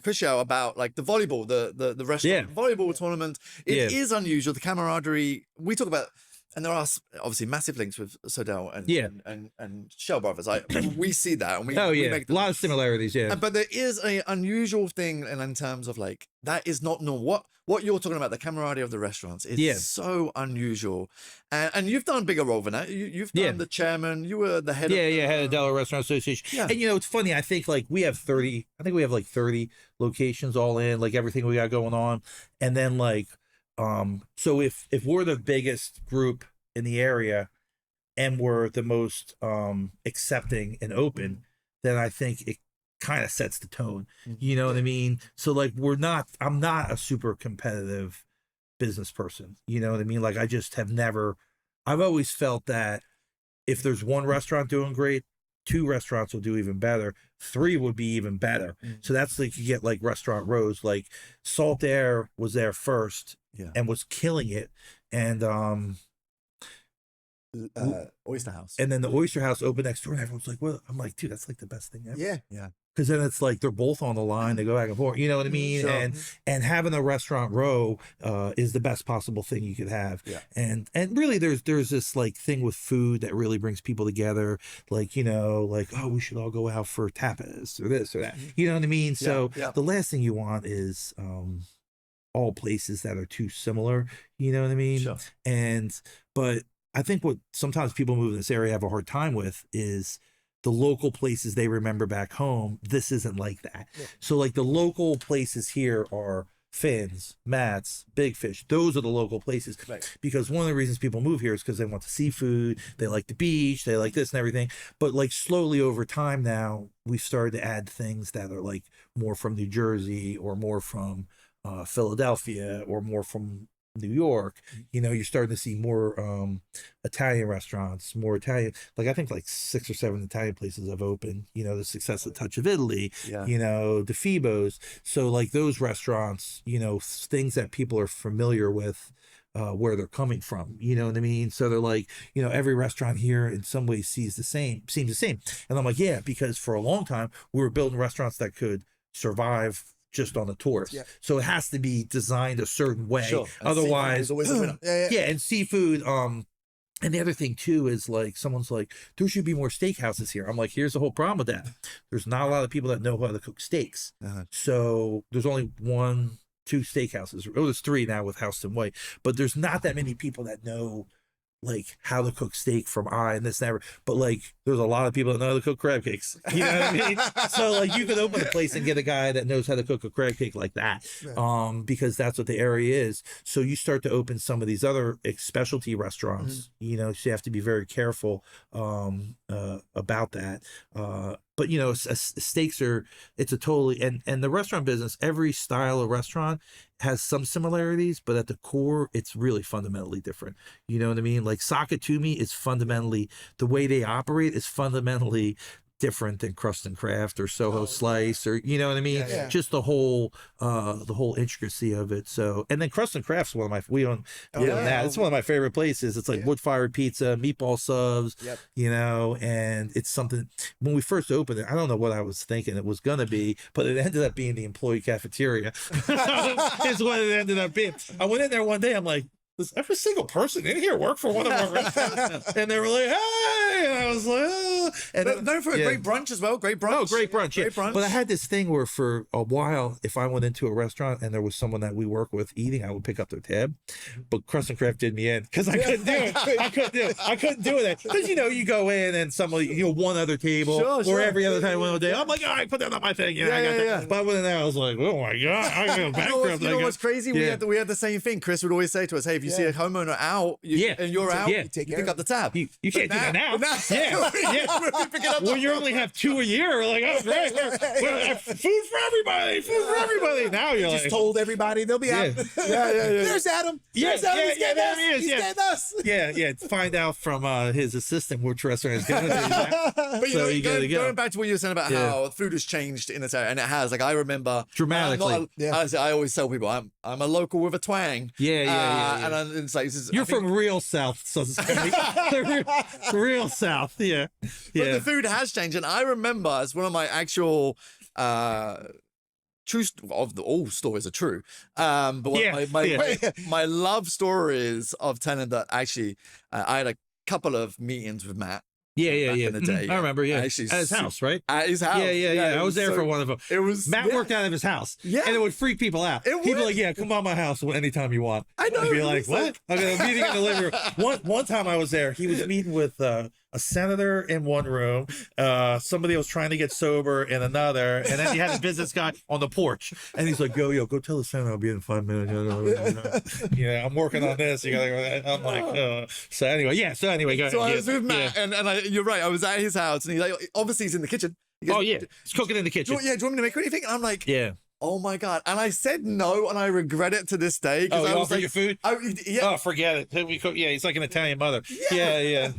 Chris Yao, about the volleyball, the restaurant volleyball tournament. It is unusual. The camaraderie we talk about, and there are obviously massive links with SoDel and Shell Brothers. We see that, and we make a lot of similarities. But there is an unusual thing, in terms of that is not normal. What you're talking about, the camaraderie of the restaurants, is so unusual. And you've done a bigger role than that. You've done the chairman. You were the head of head of Delaware Restaurant Association. Yeah. And it's funny. I think we have 30. I think we have 30 locations all in, everything we got going on. And then so if we're the biggest group in the area and we're the most accepting and open, then I think it kind of sets the tone. You know what I mean? So I'm not a super competitive business person. You know what I mean? I just have never, I've always felt that if there's one restaurant doing great, 2 restaurants will do even better. 3 would be even better. So that's you get Restaurant Rose, Salt Air was there first and was killing it. And Oyster House. And then the Oyster House opened next door, and everyone's like, well, I'm like, dude, that's the best thing ever. Yeah. because then it's like they're both on the line. They go back and forth. You know what I mean? Sure. And having a restaurant row is the best possible thing you could have. Yeah. And really, there's this like thing with food that really brings people together. Like, you know, like, oh, we should all go out for tapas or this or that. You know what I mean? So the last thing you want is all places that are too similar. You know what I mean? Sure. But I think what sometimes people move in this area have a hard time with is the local places they remember back home. This isn't like that. Yeah. So like the local places here are Finn's, Matt's, Big Fish. Those are the local places. Right. Because one of the reasons people move here is because they want the seafood, they like the beach, they like this and everything. But like slowly over time now, we've started to add things that are like more from New Jersey or more from Philadelphia or more from New York. You know, you're starting to see more Italian restaurants, more Italian, like I think like 6 or 7 Italian places have opened, you know, the success of Touch of Italy, you know, the Fibos. So like those restaurants, you know, things that people are familiar with, where they're coming from, you know what I mean? So they're like, you know, every restaurant here in some ways seems the same. And I'm like, yeah, because for a long time we were building restaurants that could survive just on the tourists. So it has to be designed a certain way. Sure. Otherwise, always a winner. And seafood. And the other thing too is like someone's like, there should be more steakhouses here. I'm like, here's the whole problem with that. There's not a lot of people that know how to cook steaks. So there's only 1, 2 steakhouses. Oh, there's 3 now with House and White. But there's not that many people that know like how to cook steak from and this and that. But like there's a lot of people that know how to cook crab cakes. You know what I mean? So like you could open a place and get a guy that knows how to cook a crab cake like that. Because that's what the area is. So you start to open some of these other specialty restaurants, you know, so you have to be very careful about that. But you know, steaks it's a totally, and the restaurant business, every style of restaurant has some similarities, but at the core, it's really fundamentally different. You know what I mean? Like Sakatumi is fundamentally, the way they operate is fundamentally different than Crust and Craft or Soho Slice, or you know what I mean? Just the whole intricacy of it. So, and then Crust and Craft's one of my, we own that. It's one of my favorite places. It's like wood-fired pizza, meatball subs, you know, and it's something, when we first opened it, I don't know what I was thinking it was going to be, but it ended up being the employee cafeteria. Is what it ended up being. I went in there one day, I'm like, does every single person in here work for one of our restaurants? And they were like, hey, and I was like, oh. And known for a great brunch as well. Great brunch. Oh, great brunch. Great brunch. But I had this thing where for a while, if I went into a restaurant and there was someone that we work with eating, I would pick up their tab. But Crust and Craft did me in because I couldn't do it. I couldn't do it. Because, you know, you go in and somebody, you know, one other table or every other time one other day. I'm like, all right, put that on my thing. You know, I got that. But I went in there, I was like, oh my God, I feel bankrupt. You know what's crazy? We had the same thing. Chris would always say to us, hey, if you see a homeowner out and you're out, you pick up the tab. You can't do that now. Well, you only have 2 a year. We're like, oh, great. Food for everybody. Food for everybody. Now you're just told everybody they'll be out. There's Adam. There's Adam. He's getting us. He's getting us. Yeah. Find out from his assistant which restaurant is going to be. But you know, going back to what you were saying about how food has changed in this area, and it has. Like I remember dramatically. I always tell people I'm a local with a twang. And it's like you're from real South, real South. But the food has changed, and I remember as one of my actual true of the all stories are true. But my love stories of telling that actually I had a couple of meetings with Matt. In the day, I remember. Actually, at his house, right? At his house. I was there for one of them. It was Matt worked out of his house. And it would freak people out. He'd be like, "Yeah, come by my house anytime you want." I know. I'd be like, "What?" I'm meeting in the living room. One time I was there. He was meeting with a senator in one room. Somebody was trying to get sober in another, and then he had a business guy on the porch. And he's like, "Yo, go tell the senator I'll be in 5 minutes." I'm working on this. You gotta go. I'm like, so anyway, go ahead. So I was with Matt, and you're right. I was at his house, and he's like, obviously he's in the kitchen. He goes, he's cooking in the kitchen. Do you want me to make anything? And I'm like, oh my God. And I said no, and I regret it to this day. Oh, I was like, your food? Oh, forget it. We cook. He's like an Italian mother. Yeah.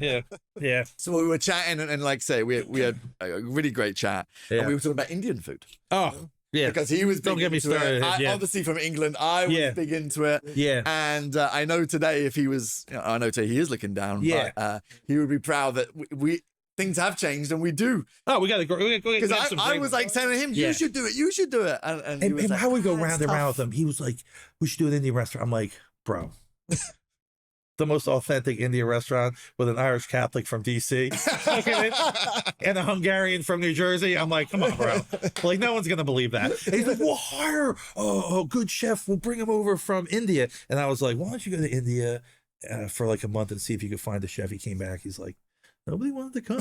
So we were chatting, and like I say, we had a really great chat, and we were talking about Indian food. Oh, yeah. Because he was big Don't get me started. Obviously from England, I was big into it. And I know today if he was, I know today he is looking down, but he would be proud that we things have changed, and we do. Oh, we got to go. Because I was like telling him, you should do it. You should do it. And how we go round and round with him. He was like, we should do an Indian restaurant. I'm like, bro. The most authentic Indian restaurant with an Irish Catholic from DC and a Hungarian from New Jersey. I'm like, come on, bro. Like, no one's going to believe that. And he's like, we'll hire a good chef. We'll bring him over from India. And I was like, why don't you go to India for like a month and see if you could find a chef? He came back. He's like, nobody wanted to come.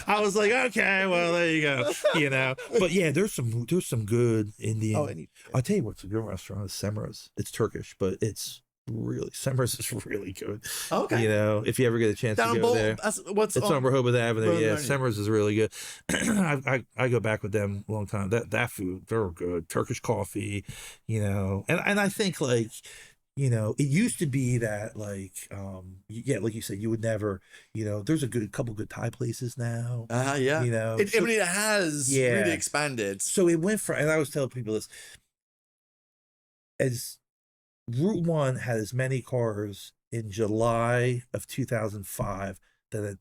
I was like, okay, well, there you go. You know, but yeah, there's some good Indian. I'll tell you what's a good restaurant is Semra's. It's Turkish, but it's really, Semra's is really good. Okay. You know, if you ever get a chance to go there. It's on Rehoboth Avenue. Yeah, Semra's is really good. I go back with them a long time. That food, they're good. Turkish coffee, you know, and I think like, you know, it used to be that like, like you said, you would never, you know, there's a couple good Thai places now. Yeah. You know, it has really expanded. So it went from, and I was telling people this, as Route 1 had as many cars in July of 2005 than it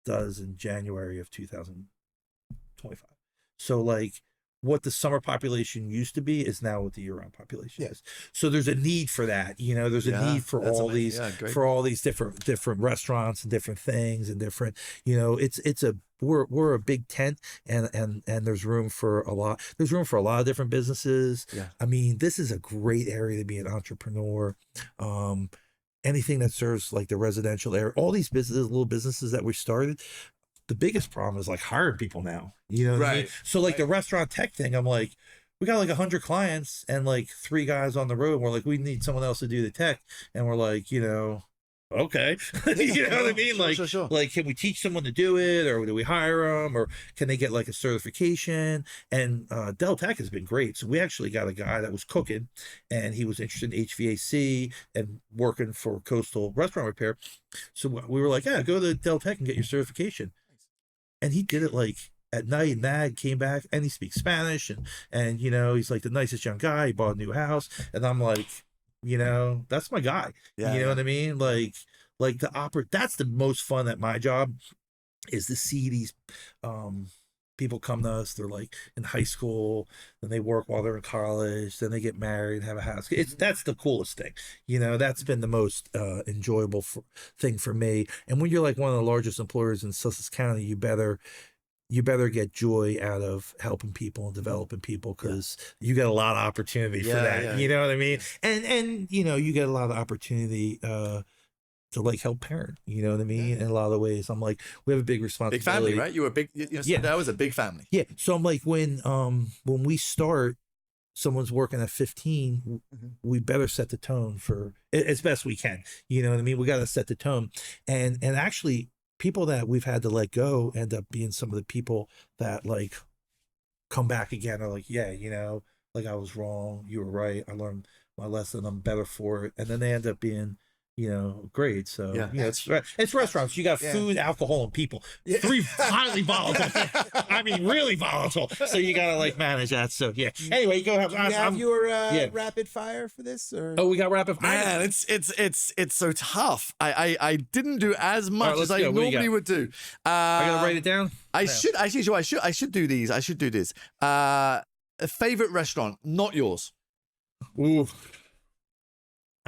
does in January of 2025. So like, what the summer population used to be is now what the year-round population is. So there's a need for that. You know, there's a need for all these different restaurants and different things and different. You know, we're a big tent and there's room for a lot. There's room for a lot of different businesses. Yeah. I mean, this is a great area to be an entrepreneur. Anything that serves like the residential area, all these little businesses that we started. The biggest problem is like hiring people now, you know what I mean? So like the restaurant tech thing, I'm like, we got like 100 clients and like 3 guys on the road. And we're like, we need someone else to do the tech. And we're like, you know, okay. You know what I mean? Like, like, can we teach someone to do it, or do we hire them, or can they get like a certification? And Del Tech has been great. So we actually got a guy that was cooking and he was interested in HVAC and working for Coastal Restaurant Repair. So we were like, yeah, go to Del Tech and get your certification. And he did it like at night, and Nag came back and he speaks Spanish and you know, he's like the nicest young guy. He bought a new house. And I'm like, you know, that's my guy. You know what I mean? Like that's the most fun at my job, is to see these people come to us. They're like in high school, then they work while they're in college, then they get married, have a house. That's the coolest thing. You know, that's been the most enjoyable thing for me. And when you're like one of the largest employers in Sussex County, you better get joy out of helping people and developing people, because you get a lot of opportunity for that. You know what I mean? And you know, you get a lot of opportunity to like help parent, you know what I mean? In a lot of ways. I'm like, we have a big responsibility. Big family, right? You were big, you know, that was a big family. Yeah. So I'm like, when we start, someone's working at 15, we better set the tone for as best we can. You know what I mean? We got to set the tone. And actually, people that we've had to let go end up being some of the people that like come back again, are like, yeah, you know, like I was wrong, you were right, I learned my lesson, I'm better for it. And then they end up being, you know, great. So you know, it's restaurants. You got food, alcohol, and people. 3 highly volatile. I mean, really volatile. So you gotta like manage that. So yeah. Anyway, go ahead. Do you have your rapid fire for this? Or? Oh, we got rapid fire. Man, it's so tough. I didn't do as much as I normally would do. I gotta write it down. I should do these. I should do this. A favorite restaurant, not yours. Ooh.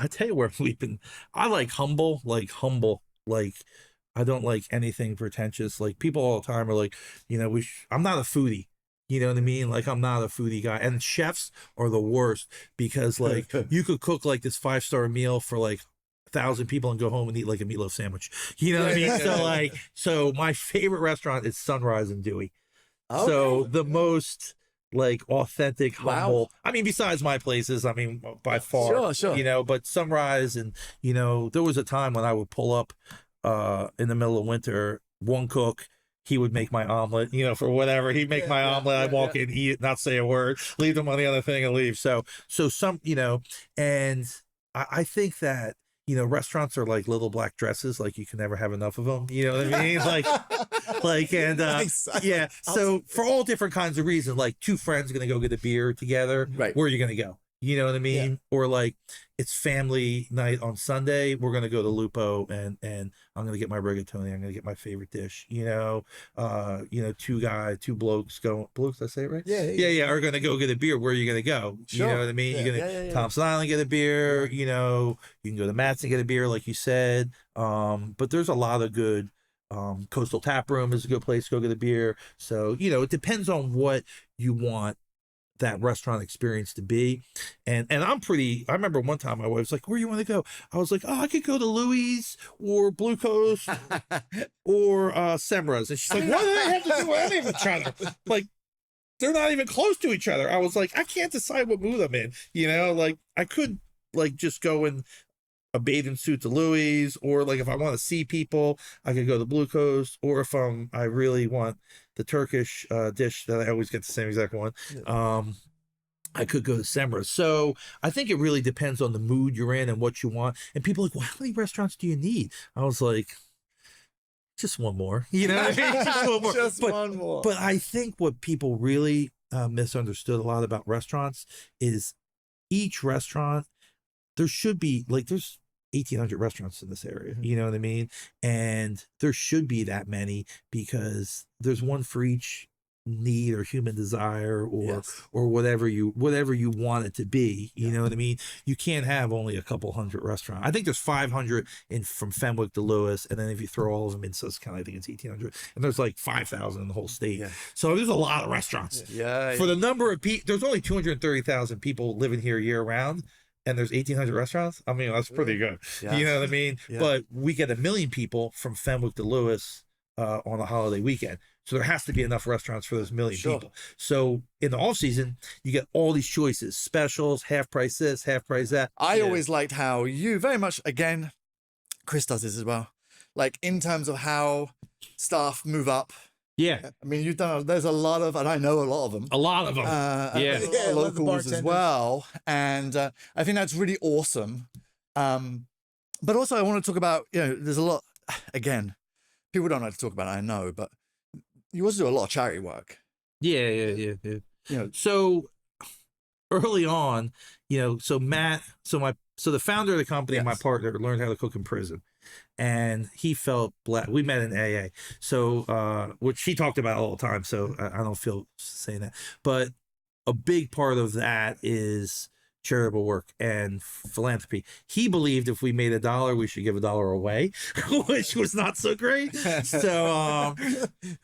I tell you where we've been. I like humble. Like I don't like anything pretentious. Like people all the time are like, you know, I'm not a foodie. You know what I mean? Like I'm not a foodie guy. And chefs are the worst, because like you could cook like this 5-star meal for like 1,000 people and go home and eat like a meatloaf sandwich. You know what I mean? So my favorite restaurant is Sunrise and Dewey. Okay. So the most like authentic, humble. I mean, besides my places, I mean, by far, sure. You know, but Sunrise, and you know, there was a time when I would pull up in the middle of winter, one cook, he would make my omelet, you know, for whatever. He'd make my omelet. I'd walk in, eat it, not say a word, leave them on the other thing and leave. So some, you know, and I think that, you know, restaurants are like little black dresses. Like you can never have enough of them. You know what I mean? And yeah. So for all different kinds of reasons, like 2 friends are going to go get a beer together. Right. Where are you going to go? You know what I mean? Yeah. Or like it's family night on Sunday. We're gonna go to Lupo and I'm gonna get my rigatoni. I'm gonna get my favorite dish. Two blokes blokes. Did I say it right? Yeah. Are gonna go get a beer. Where are you gonna go? Sure. You know what I mean? You're gonna Thompson Island get a beer. You can go to Matt's and get a beer, like you said. But there's a lot of good. Coastal Tap Room is a good place to go get a beer. So it depends on what you want that restaurant experience to be. And I remember one time my wife was like, where you want to go? I was like, I could go to Louis or Blue Coast or Semra's. And she's like, what do they have to do with any of each other? Like, they're not even close to each other. I was like, I can't decide what mood I'm in. Like I could like just go in a bathing suit to Louis, or like if I want to see people, I could go to Blue Coast, or if I really want the Turkish dish that I always get the same exact one, I could go to Semra. So I think it really depends on the mood you're in and what you want. And people are like, well, how many restaurants do you need? I was like, just one more. You know what I mean? Just one more. One more. But I think what people really misunderstood a lot about restaurants is each restaurant, there should be there's 1,800 restaurants in this area, you know what I mean? And there should be that many because there's one for each need or human desire or whatever you want it to be. You know what I mean? You can't have only a couple hundred restaurants. I think there's 500 from Fenwick to Lewis, and then if you throw all of them in Susquehanna, I think it's 1,800, and there's like 5,000 in the whole state. So there's a lot of restaurants. For the number of people, there's only 230,000 people living here year round, and there's 1,800 restaurants. I mean, that's pretty good. You know what I mean? But we get 1 million people from Fenwick to Lewis on a holiday weekend. So there has to be enough restaurants for those 1 million people. So in the off season, you get all these choices, specials, half price this, half price that. I always liked how you very much, again, Chris does this as well. Like in terms of how staff move up. Yeah. I mean, there's a lot of, and I know a lot of them. A lot of them. Locals as well. And I think that's really awesome. But also I want to talk about, there's a lot, again, people don't like to talk about it, I know, but you also do a lot of charity work. Yeah. So early on, so Matt, so the founder of the company and my partner learned how to cook in prison. And he felt blessed. We met in AA, so which he talked about all the time. So I don't feel saying that, but a big part of that is charitable work and philanthropy. He believed if we made $1, we should give $1 away, which was not so great. So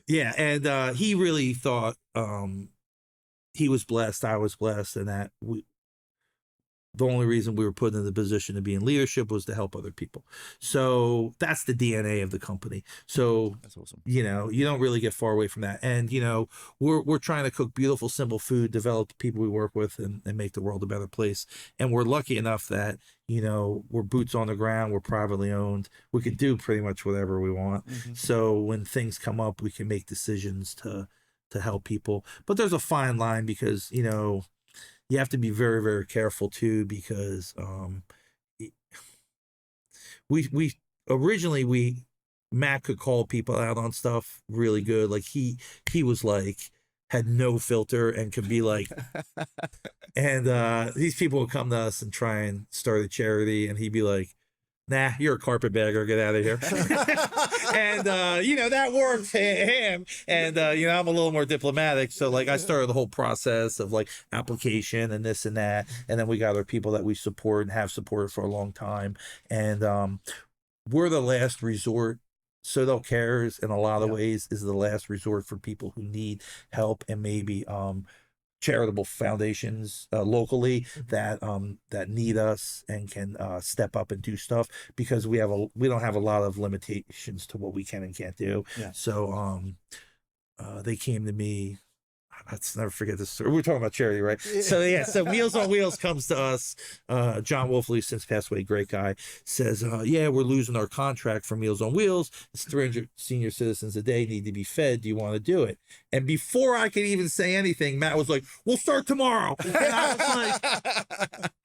and he really thought he was blessed, I was blessed, and that the only reason we were put in the position to be in leadership was to help other people. So that's the DNA of the company. So that's awesome. You don't really get far away from that. And, we're trying to cook beautiful, simple food, develop the people we work with and make the world a better place. And we're lucky enough that, we're boots on the ground. We're privately owned. We can do pretty much whatever we want. Mm-hmm. So when things come up, we can make decisions to help people. But there's a fine line because, you have to be very, very careful too, because we originally Matt could call people out on stuff really good. Like he was like had no filter and could be like, and these people would come to us and try and start a charity, and he'd be like, nah, you're a carpetbagger, get out of here. And, that worked for him. And, I'm a little more diplomatic. So, I started the whole process of, application and this and that. And then we got our people that we support and have supported for a long time. And we're the last resort. SoDel Cares, in a lot of ways, is the last resort for people who need help, and maybe charitable foundations locally that need us and can step up and do stuff, because we don't have a lot of limitations to what we can and can't do. So they came to me. Let's never forget this story. We're talking about charity, right? So Meals on Wheels comes to us. John Wolfley, since passed away, great guy, says, we're losing our contract for Meals on Wheels. It's 300 senior citizens a day need to be fed. Do you want to do it? And before I could even say anything, Matt was like, we'll start tomorrow. And I was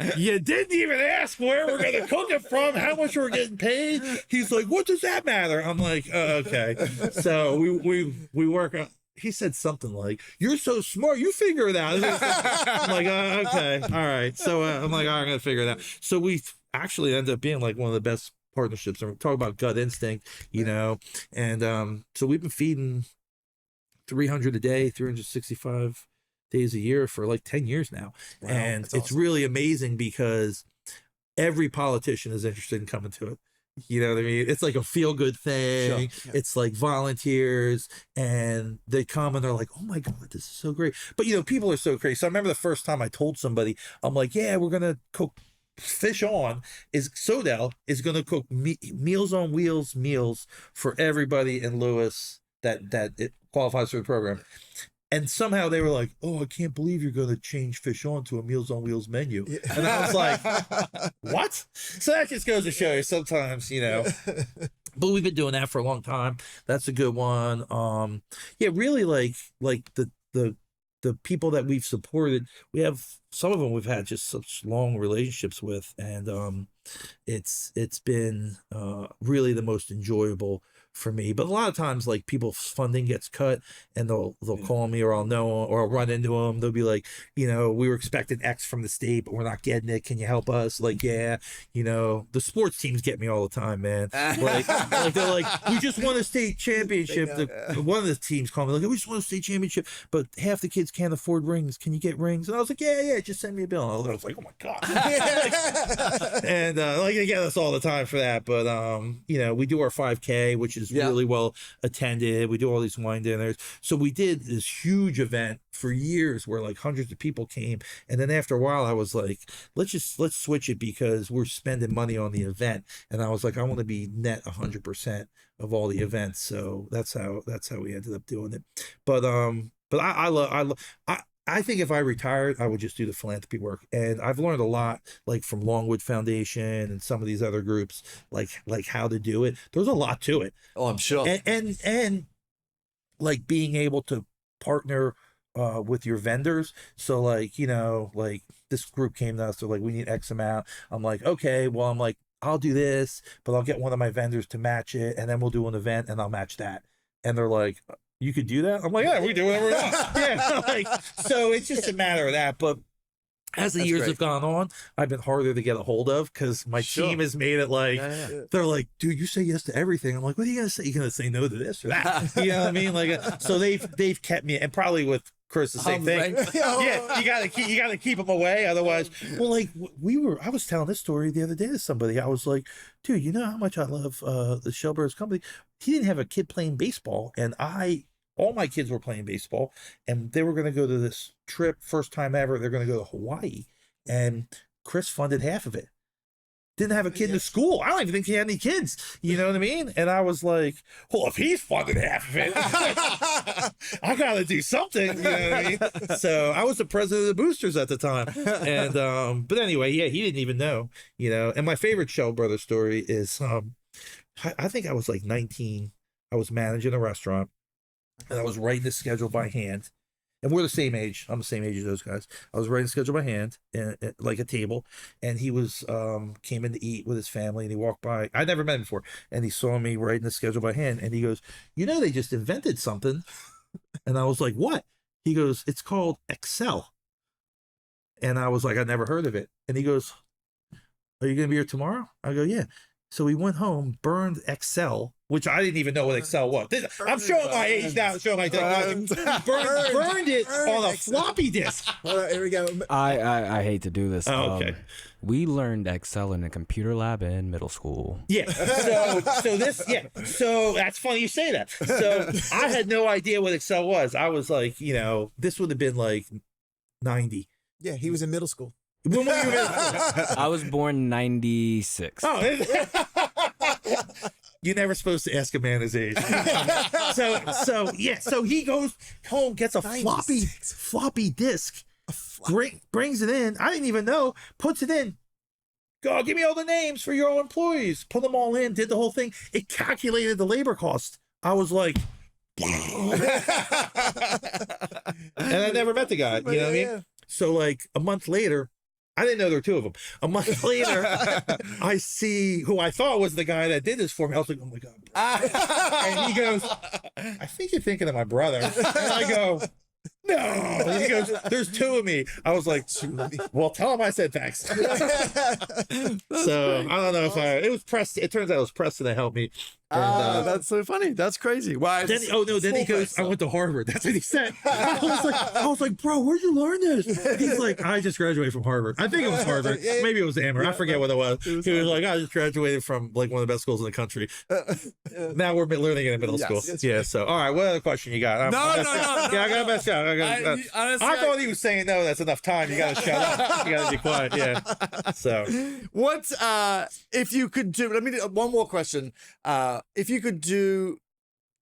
like, you didn't even ask where we're going to cook it from, how much we're getting paid. He's like, what does that matter? I'm like, okay. So we work on. he said something like, "You're so smart, you figure it out." I'm like, okay, all right. So I'm like, I'm gonna figure it out. So we actually ended up being like one of the best partnerships. And we're talking about gut instinct, you know, and so we've been feeding 300 a day, 365 days a year for like 10 years now. Wow, and it's awesome. Really amazing because every politician is interested in coming to it. You know what I mean? It's like a feel-good thing. Sure. Yeah. It's like volunteers, and they come and they're like, "Oh my God, this is so great." But you know, people are so crazy. So I remember the first time I told somebody, I'm like, "Yeah, we're gonna cook Fish On is SoDel is gonna cook Meals on Wheels meals for everybody in Lewis that it qualifies for the program." And somehow they were like, "Oh, I can't believe you're going to change Fish On to a Meals on Wheels menu." Yeah. And I was like, what? So that just goes to show you sometimes, you know. But we've been doing that for a long time. That's a good one. Yeah, really like the people that we've supported, we have some of them we've had just such long relationships with, and it's been really the most enjoyable for me. But a lot of times, like, people's funding gets cut, and they'll call me, or I'll know, or I'll run into them. They'll be like, you know, "We were expecting X from the state, but we're not getting it. Can you help us?" Like, yeah, you know, the sports teams get me all the time, man. Like they're like, "We just won a state championship." One of the teams called me like, "We just won a state championship, but half the kids can't afford rings. Can you get rings?" And I was like, yeah, just send me a bill. And I was like, "Oh my God." And like, they get us all the time for that. But you know, we do our 5K, which is really well attended. We do all these wine dinners. So we did this huge event for years where like hundreds of people came. And then after a while, I was like, let's switch it, because we're spending money on the event. And I was like, I want to be net 100% of all the events. So that's how we ended up doing it. But I think if I retired, I would just do the philanthropy work. And I've learned a lot, like from Longwood Foundation and some of these other groups, like how to do it. There's a lot to it. Oh, I'm sure. And like being able to partner with your vendors. So like, you know, like this group came to us, they're like, "We need X amount." I'm like, "Okay, well," I'm like, "I'll do this, but I'll get one of my vendors to match it, and then we'll do an event and I'll match that." And they're like, "You could do that?" I'm like, "Yeah, we do whatever we want." Yeah, like, so it's just a matter of that. But as the years have gone on, I've been harder to get a hold of, because my team has made it like, they're like, "Dude, you say yes to everything." I'm like, "What are you gonna say? You gonna say no to this or that?" You know what I mean? Like, so they've kept me, and probably with Chris the same thing. Yeah, you gotta keep them away, otherwise. Well, like I was telling this story the other day to somebody. I was like, "Dude, you know how much I love the Shellbirds company?" He didn't have a kid playing baseball, and all my kids were playing baseball, and they were going to go to this trip, first time ever. They're going to go to Hawaii, and Chris funded half of it. Didn't have a kid in the school. I don't even think he had any kids. You know what I mean? And I was like, well, if he's funded half of it, I got to do something. You know what I mean? So I was the president of the Boosters at the time. And, but anyway, yeah, he didn't even know, you know. And my favorite Shell Brothers story is, I think I was like 19. I was managing a restaurant, and I was writing the schedule by hand. And we're the same age. I'm the same age as those guys. I was writing the schedule by hand, and like a table. And he was came in to eat with his family, and he walked by. I'd never met him before, and he saw me writing the schedule by hand, and he goes, "You know, they just invented something." And I was like, "What?" He goes, "It's called Excel." And I was like, "I never heard of it." And he goes, "Are you gonna be here tomorrow?" I go, "Yeah." So we went home, burned Excel, which I didn't even know what Excel was. I'm showing my age now. Showing my burned it on a floppy disk. Here we go. I hate to do this. Oh, okay. We learned Excel in a computer lab in middle school. Yeah. So that's funny you say that. So I had no idea what Excel was. I was like, you know, this would have been like 90. Yeah, he was in middle school. When were you in middle school? I was born 96. Oh, you're never supposed to ask a man his age. So he goes home, gets a floppy disk, brings it in. I didn't even know, puts it in. Go, give me all the names for your employees. Put them all in, did the whole thing. It calculated the labor cost. I was like, and I never met the guy. You know what I mean? So like a month later, I didn't know there were two of them. A month later, I see who I thought was the guy that did this for me. I was like, oh my God. And he goes, I think you're thinking of my brother. And I go, no. And he goes, there's two of me. I was like, well, tell him I said thanks. So great. I don't know if it was Preston. It turns out it was Preston that helped me. And, that's so funny. That's crazy. Why? Then he goes, I went to Harvard. That's what he said. I was like, bro, where'd you learn this? He's like, I just graduated from Harvard. I think it was Harvard. Maybe it was Amherst. I forget what it was. He was like, I just graduated from like one of the best schools in the country. Now we're learning it in middle school. Yeah. So, all right. What other question you got? No. Yeah, I got a best shot. I thought he was saying no. That's enough time. You got to shut up. You got to be quiet. Yeah. So, what if you could do? Let me do one more question. If you could do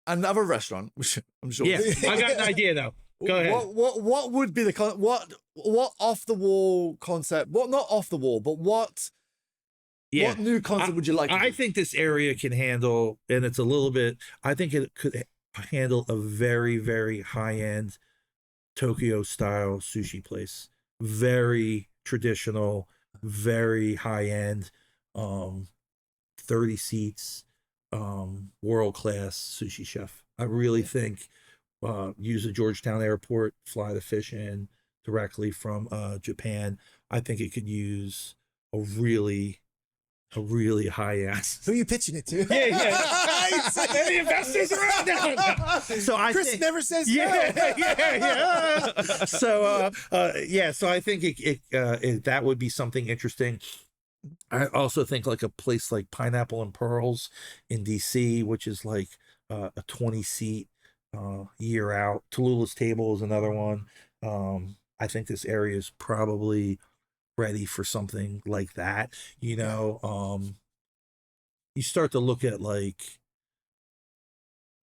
another restaurant, which I'm sure. Yeah, I got an idea though. Go ahead. What would be the what off the wall concept? What not off the wall, but what new concept would you like? I think this area can handle, and it's a little bit. I think it could handle a very, very high end Tokyo style sushi place. Very traditional, very high end. 30 seats. World class sushi chef. I really think use the Georgetown airport, fly the fish in directly from Japan. I think it could use a really high end. Who are you pitching it to? Yeah. The investors around now. So Chris never says no. So so I think it that would be something interesting. I also think like a place like Pineapple and Pearls in DC, which is like a 20-seat year out. Tallulah's Table is another one. I think this area is probably ready for something like that. You know, you start to look at like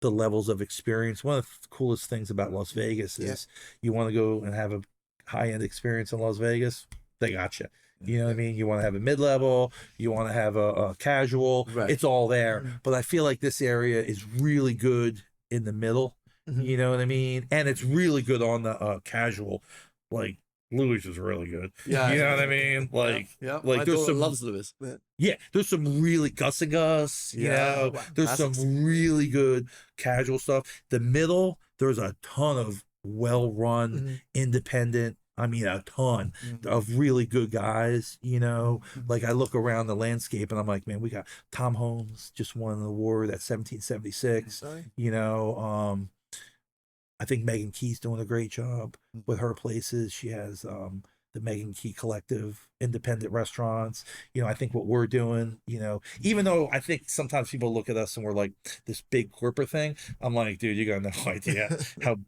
the levels of experience. One of the coolest things about Las Vegas is you want to go and have a high-end experience in Las Vegas, they got you. You know what I mean? You want to have a mid-level, you want to have a casual, it's all there. But I feel like this area is really good in the middle, you know what I mean? And it's really good on the casual. Like, Louis is really good. Yeah. You know what I mean? Like, like my there's some loves Louis. Yeah, there's some really Gus and Gus, you know, there's some really good casual stuff. The middle, there's a ton of well-run, independent, I mean, a ton of really good guys, you know, like I look around the landscape and I'm like, man, we got Tom Holmes just won an award at 1776, you know, I think Megan Key's doing a great job with her places. She has the Megan Key Collective, independent restaurants. You know, I think what we're doing, you know, even though I think sometimes people look at us and we're like this big corporate thing, I'm like, dude, you got no idea how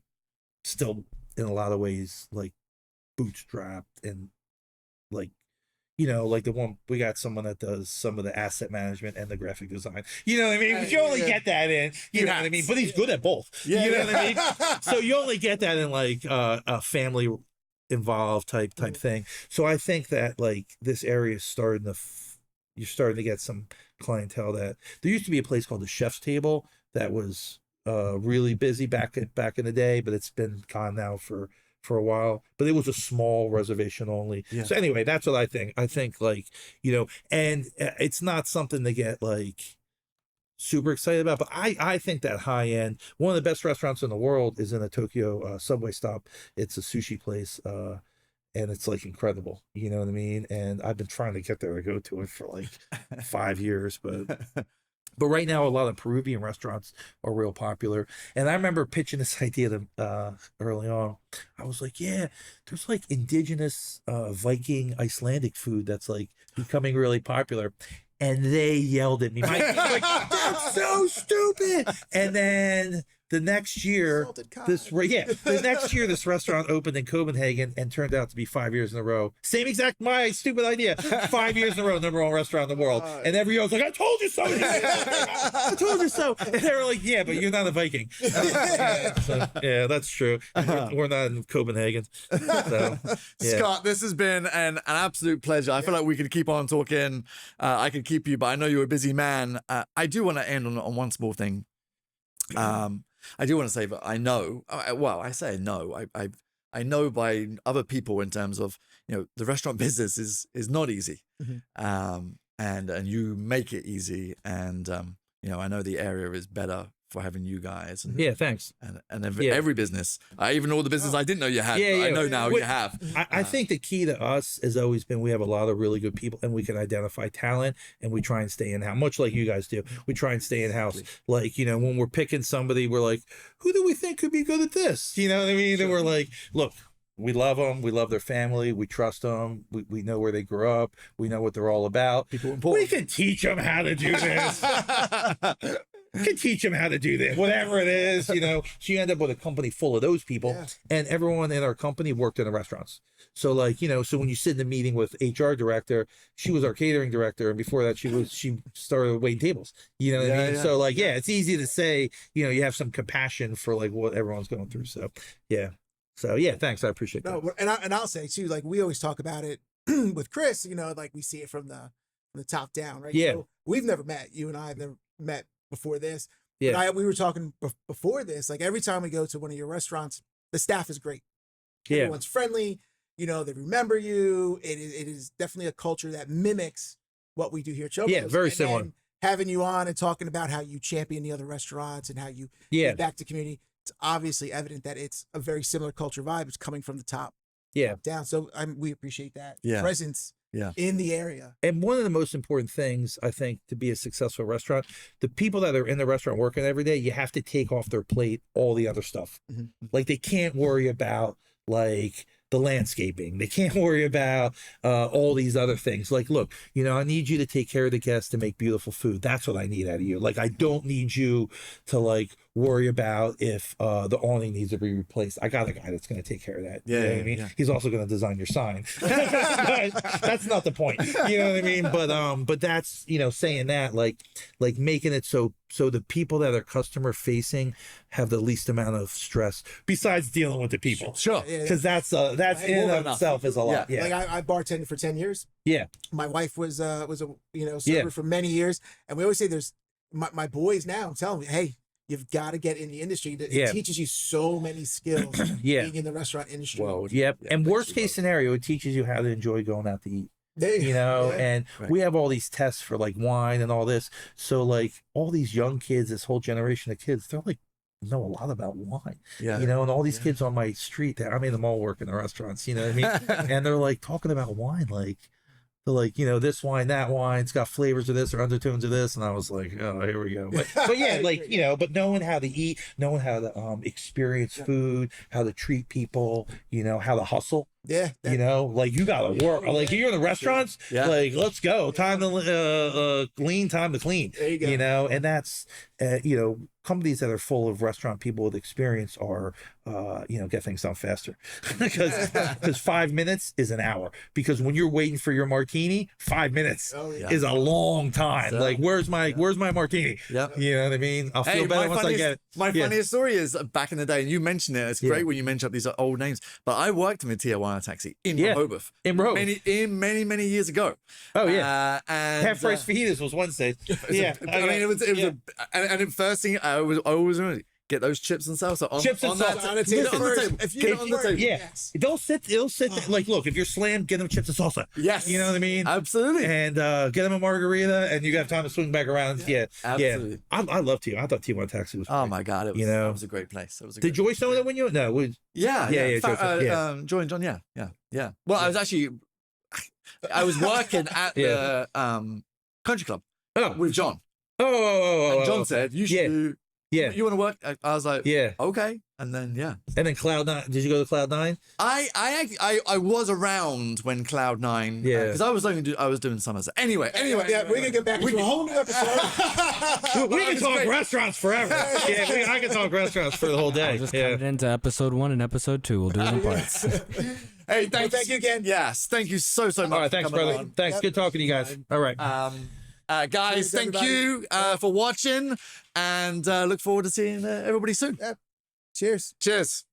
still in a lot of ways like bootstrapped and like, you know, like the one we got someone that does some of the asset management and the graphic design. You know what I mean? But you only get that in, you know what I mean? But he's good at both. You know what I mean? So you only get that in like a family involved type thing. So I think that like this area is starting to you're starting to get some clientele that there used to be a place called the Chef's Table that was really busy back in the day, but it's been gone now for a while, but it was a small reservation only. So anyway, that's what I think. I think like, you know, and it's not something to get like super excited about, but I think that high end, one of the best restaurants in the world is in a Tokyo subway stop. It's a sushi place, and it's like incredible. You know what I mean? And I've been trying to get there to go to it for like 5 years, but right now, a lot of Peruvian restaurants are real popular. And I remember pitching this idea to early on. I was like, yeah, there's like indigenous Viking Icelandic food that's like becoming really popular. And they yelled at me. Like, that's so stupid. And then the next year, this restaurant opened in Copenhagen and turned out to be 5 years in a row. Same exact my stupid idea. 5 years in a row, number one restaurant in the world. And every year I was like, I told you so. I told you so. And they were like, yeah, but you're not a Viking. Yeah, that's true. We're not in Copenhagen. So, Scott, this has been an absolute pleasure. I feel like we could keep on talking. I could keep you, but I know you're a busy man. I do want to end on one small thing. I do want to say that I know. Well, I say no. I I know by other people in terms of, the restaurant business is not easy. And you make it easy. And, I know the area is better for having you guys. And, thanks. And every business, even all the business I didn't know you had, I know now you have. I think the key to us has always been we have a lot of really good people and we can identify talent and we try and stay in-house, much like you guys do. We try and stay in-house. Like, when we're picking somebody, we're like, who do we think could be good at this? You know what I mean? And we're like, look, we love them. We love their family. We trust them. We know where they grew up. We know what they're all about. We can teach them how to do this. Can teach them how to do this, whatever it is, So you end up with a company full of those people, and everyone in our company worked in the restaurants. So like, so when you sit in a meeting with HR director, she was our catering director, and before that she started waiting tables. You know what I mean? Yeah. So like, it's easy to say, you have some compassion for like what everyone's going through. So thanks, I appreciate that. No, and I'll say too, like we always talk about it with Chris. Like we see it from the top down, right? Yeah. So we've never met. You and I have never met before this. Yeah. But we were talking before this, like every time we go to one of your restaurants, the staff is great. Yeah. Everyone's friendly, they remember you. It is definitely a culture that mimics what we do here at SoDel. Yeah, very similar. And having you on and talking about how you champion the other restaurants and how you give back to community, it's obviously evident that it's a very similar culture vibe. It's coming from the top down. So we appreciate that presence in the area. And one of the most important things, I think, to be a successful restaurant, the people that are in the restaurant working every day, you have to take off their plate all the other stuff. Like they can't worry about like the landscaping. They can't worry about all these other things. Like, look, I need you to take care of the guests to make beautiful food. That's what I need out of you. Like, I don't need you to like worry about if the awning needs to be replaced. I got a guy that's going to take care of that. You know what I mean? Yeah. He's also going to design your sign. That's not the point. You know what I mean? But that's, saying that, like making it so the people that are customer facing have the least amount of stress besides dealing with the people. Sure. Because that's in and of itself is a lot. Yeah. Like I bartended for 10 years. Yeah. My wife was a server for many years. And we always say there's my boys now tell me, hey, you've got to get in the industry. It teaches you so many skills being in the restaurant industry. Well, and worst case scenario, it teaches you how to enjoy going out to eat. And we have all these tests for like wine and all this. So like all these young kids, this whole generation of kids, they're like know a lot about wine. And all these kids on my street, I made them all work in the restaurants, you know what I mean? And they're like talking about wine, like they're like, this wine, that wine, it's got flavors of this or undertones of this. And I was like, oh, here we go. But yeah, like, but knowing how to eat, knowing how to experience food, how to treat people, how to hustle. Yeah. Like you gotta work. Like you're in the restaurants, like let's go. Time to lean, time to clean. There you go. And that's companies that are full of restaurant people with experience are get things done faster. because 5 minutes is an hour. Because when you're waiting for your martini, 5 minutes is a long time. So, like where's my martini? Yep. You know what I mean? I'll feel better once I get it. My funniest story is back in the day, and you mentioned it. It's great when you mention up these old names. But I worked in a Tijuana taxi in Rehoboth. In Rehoboth. Many years ago. Oh yeah. And half price fajitas was Wednesday. It was and the first thing I always remember, get those chips and salsa on the table. If you get it on the table. Yes. It'll sit there. Like, look, if you're slammed, get them chips and salsa. Yes. You know what I mean? Absolutely. And get them a margarita, and you have time to swing back around. Yeah. Absolutely. I love Tijuana. I thought Tijuana Taxi was great. Oh my God. It was a great place. Did Joyce know that when you? No. Joy and John. Yeah. Well, I was working at the country club with John. And John said, you should do. Yeah. You want to work? I was like, okay. And then, And then Cloud9. Did you go to Cloud9? I was around when Cloud9. Because I was doing summers. Anyway. Yeah, we're going to get back to a whole new episode. We can talk restaurants forever. I can talk restaurants for the whole day. I'll just cut it into episode 1 and episode 2. We'll do it in parts. Hey, thank you again. Yes. Thank you so much. All right. Thanks, brother. On. Thanks. Good talking to you guys. All right. Guys, thank you for watching, and look forward to seeing everybody soon. Cheers. Cheers.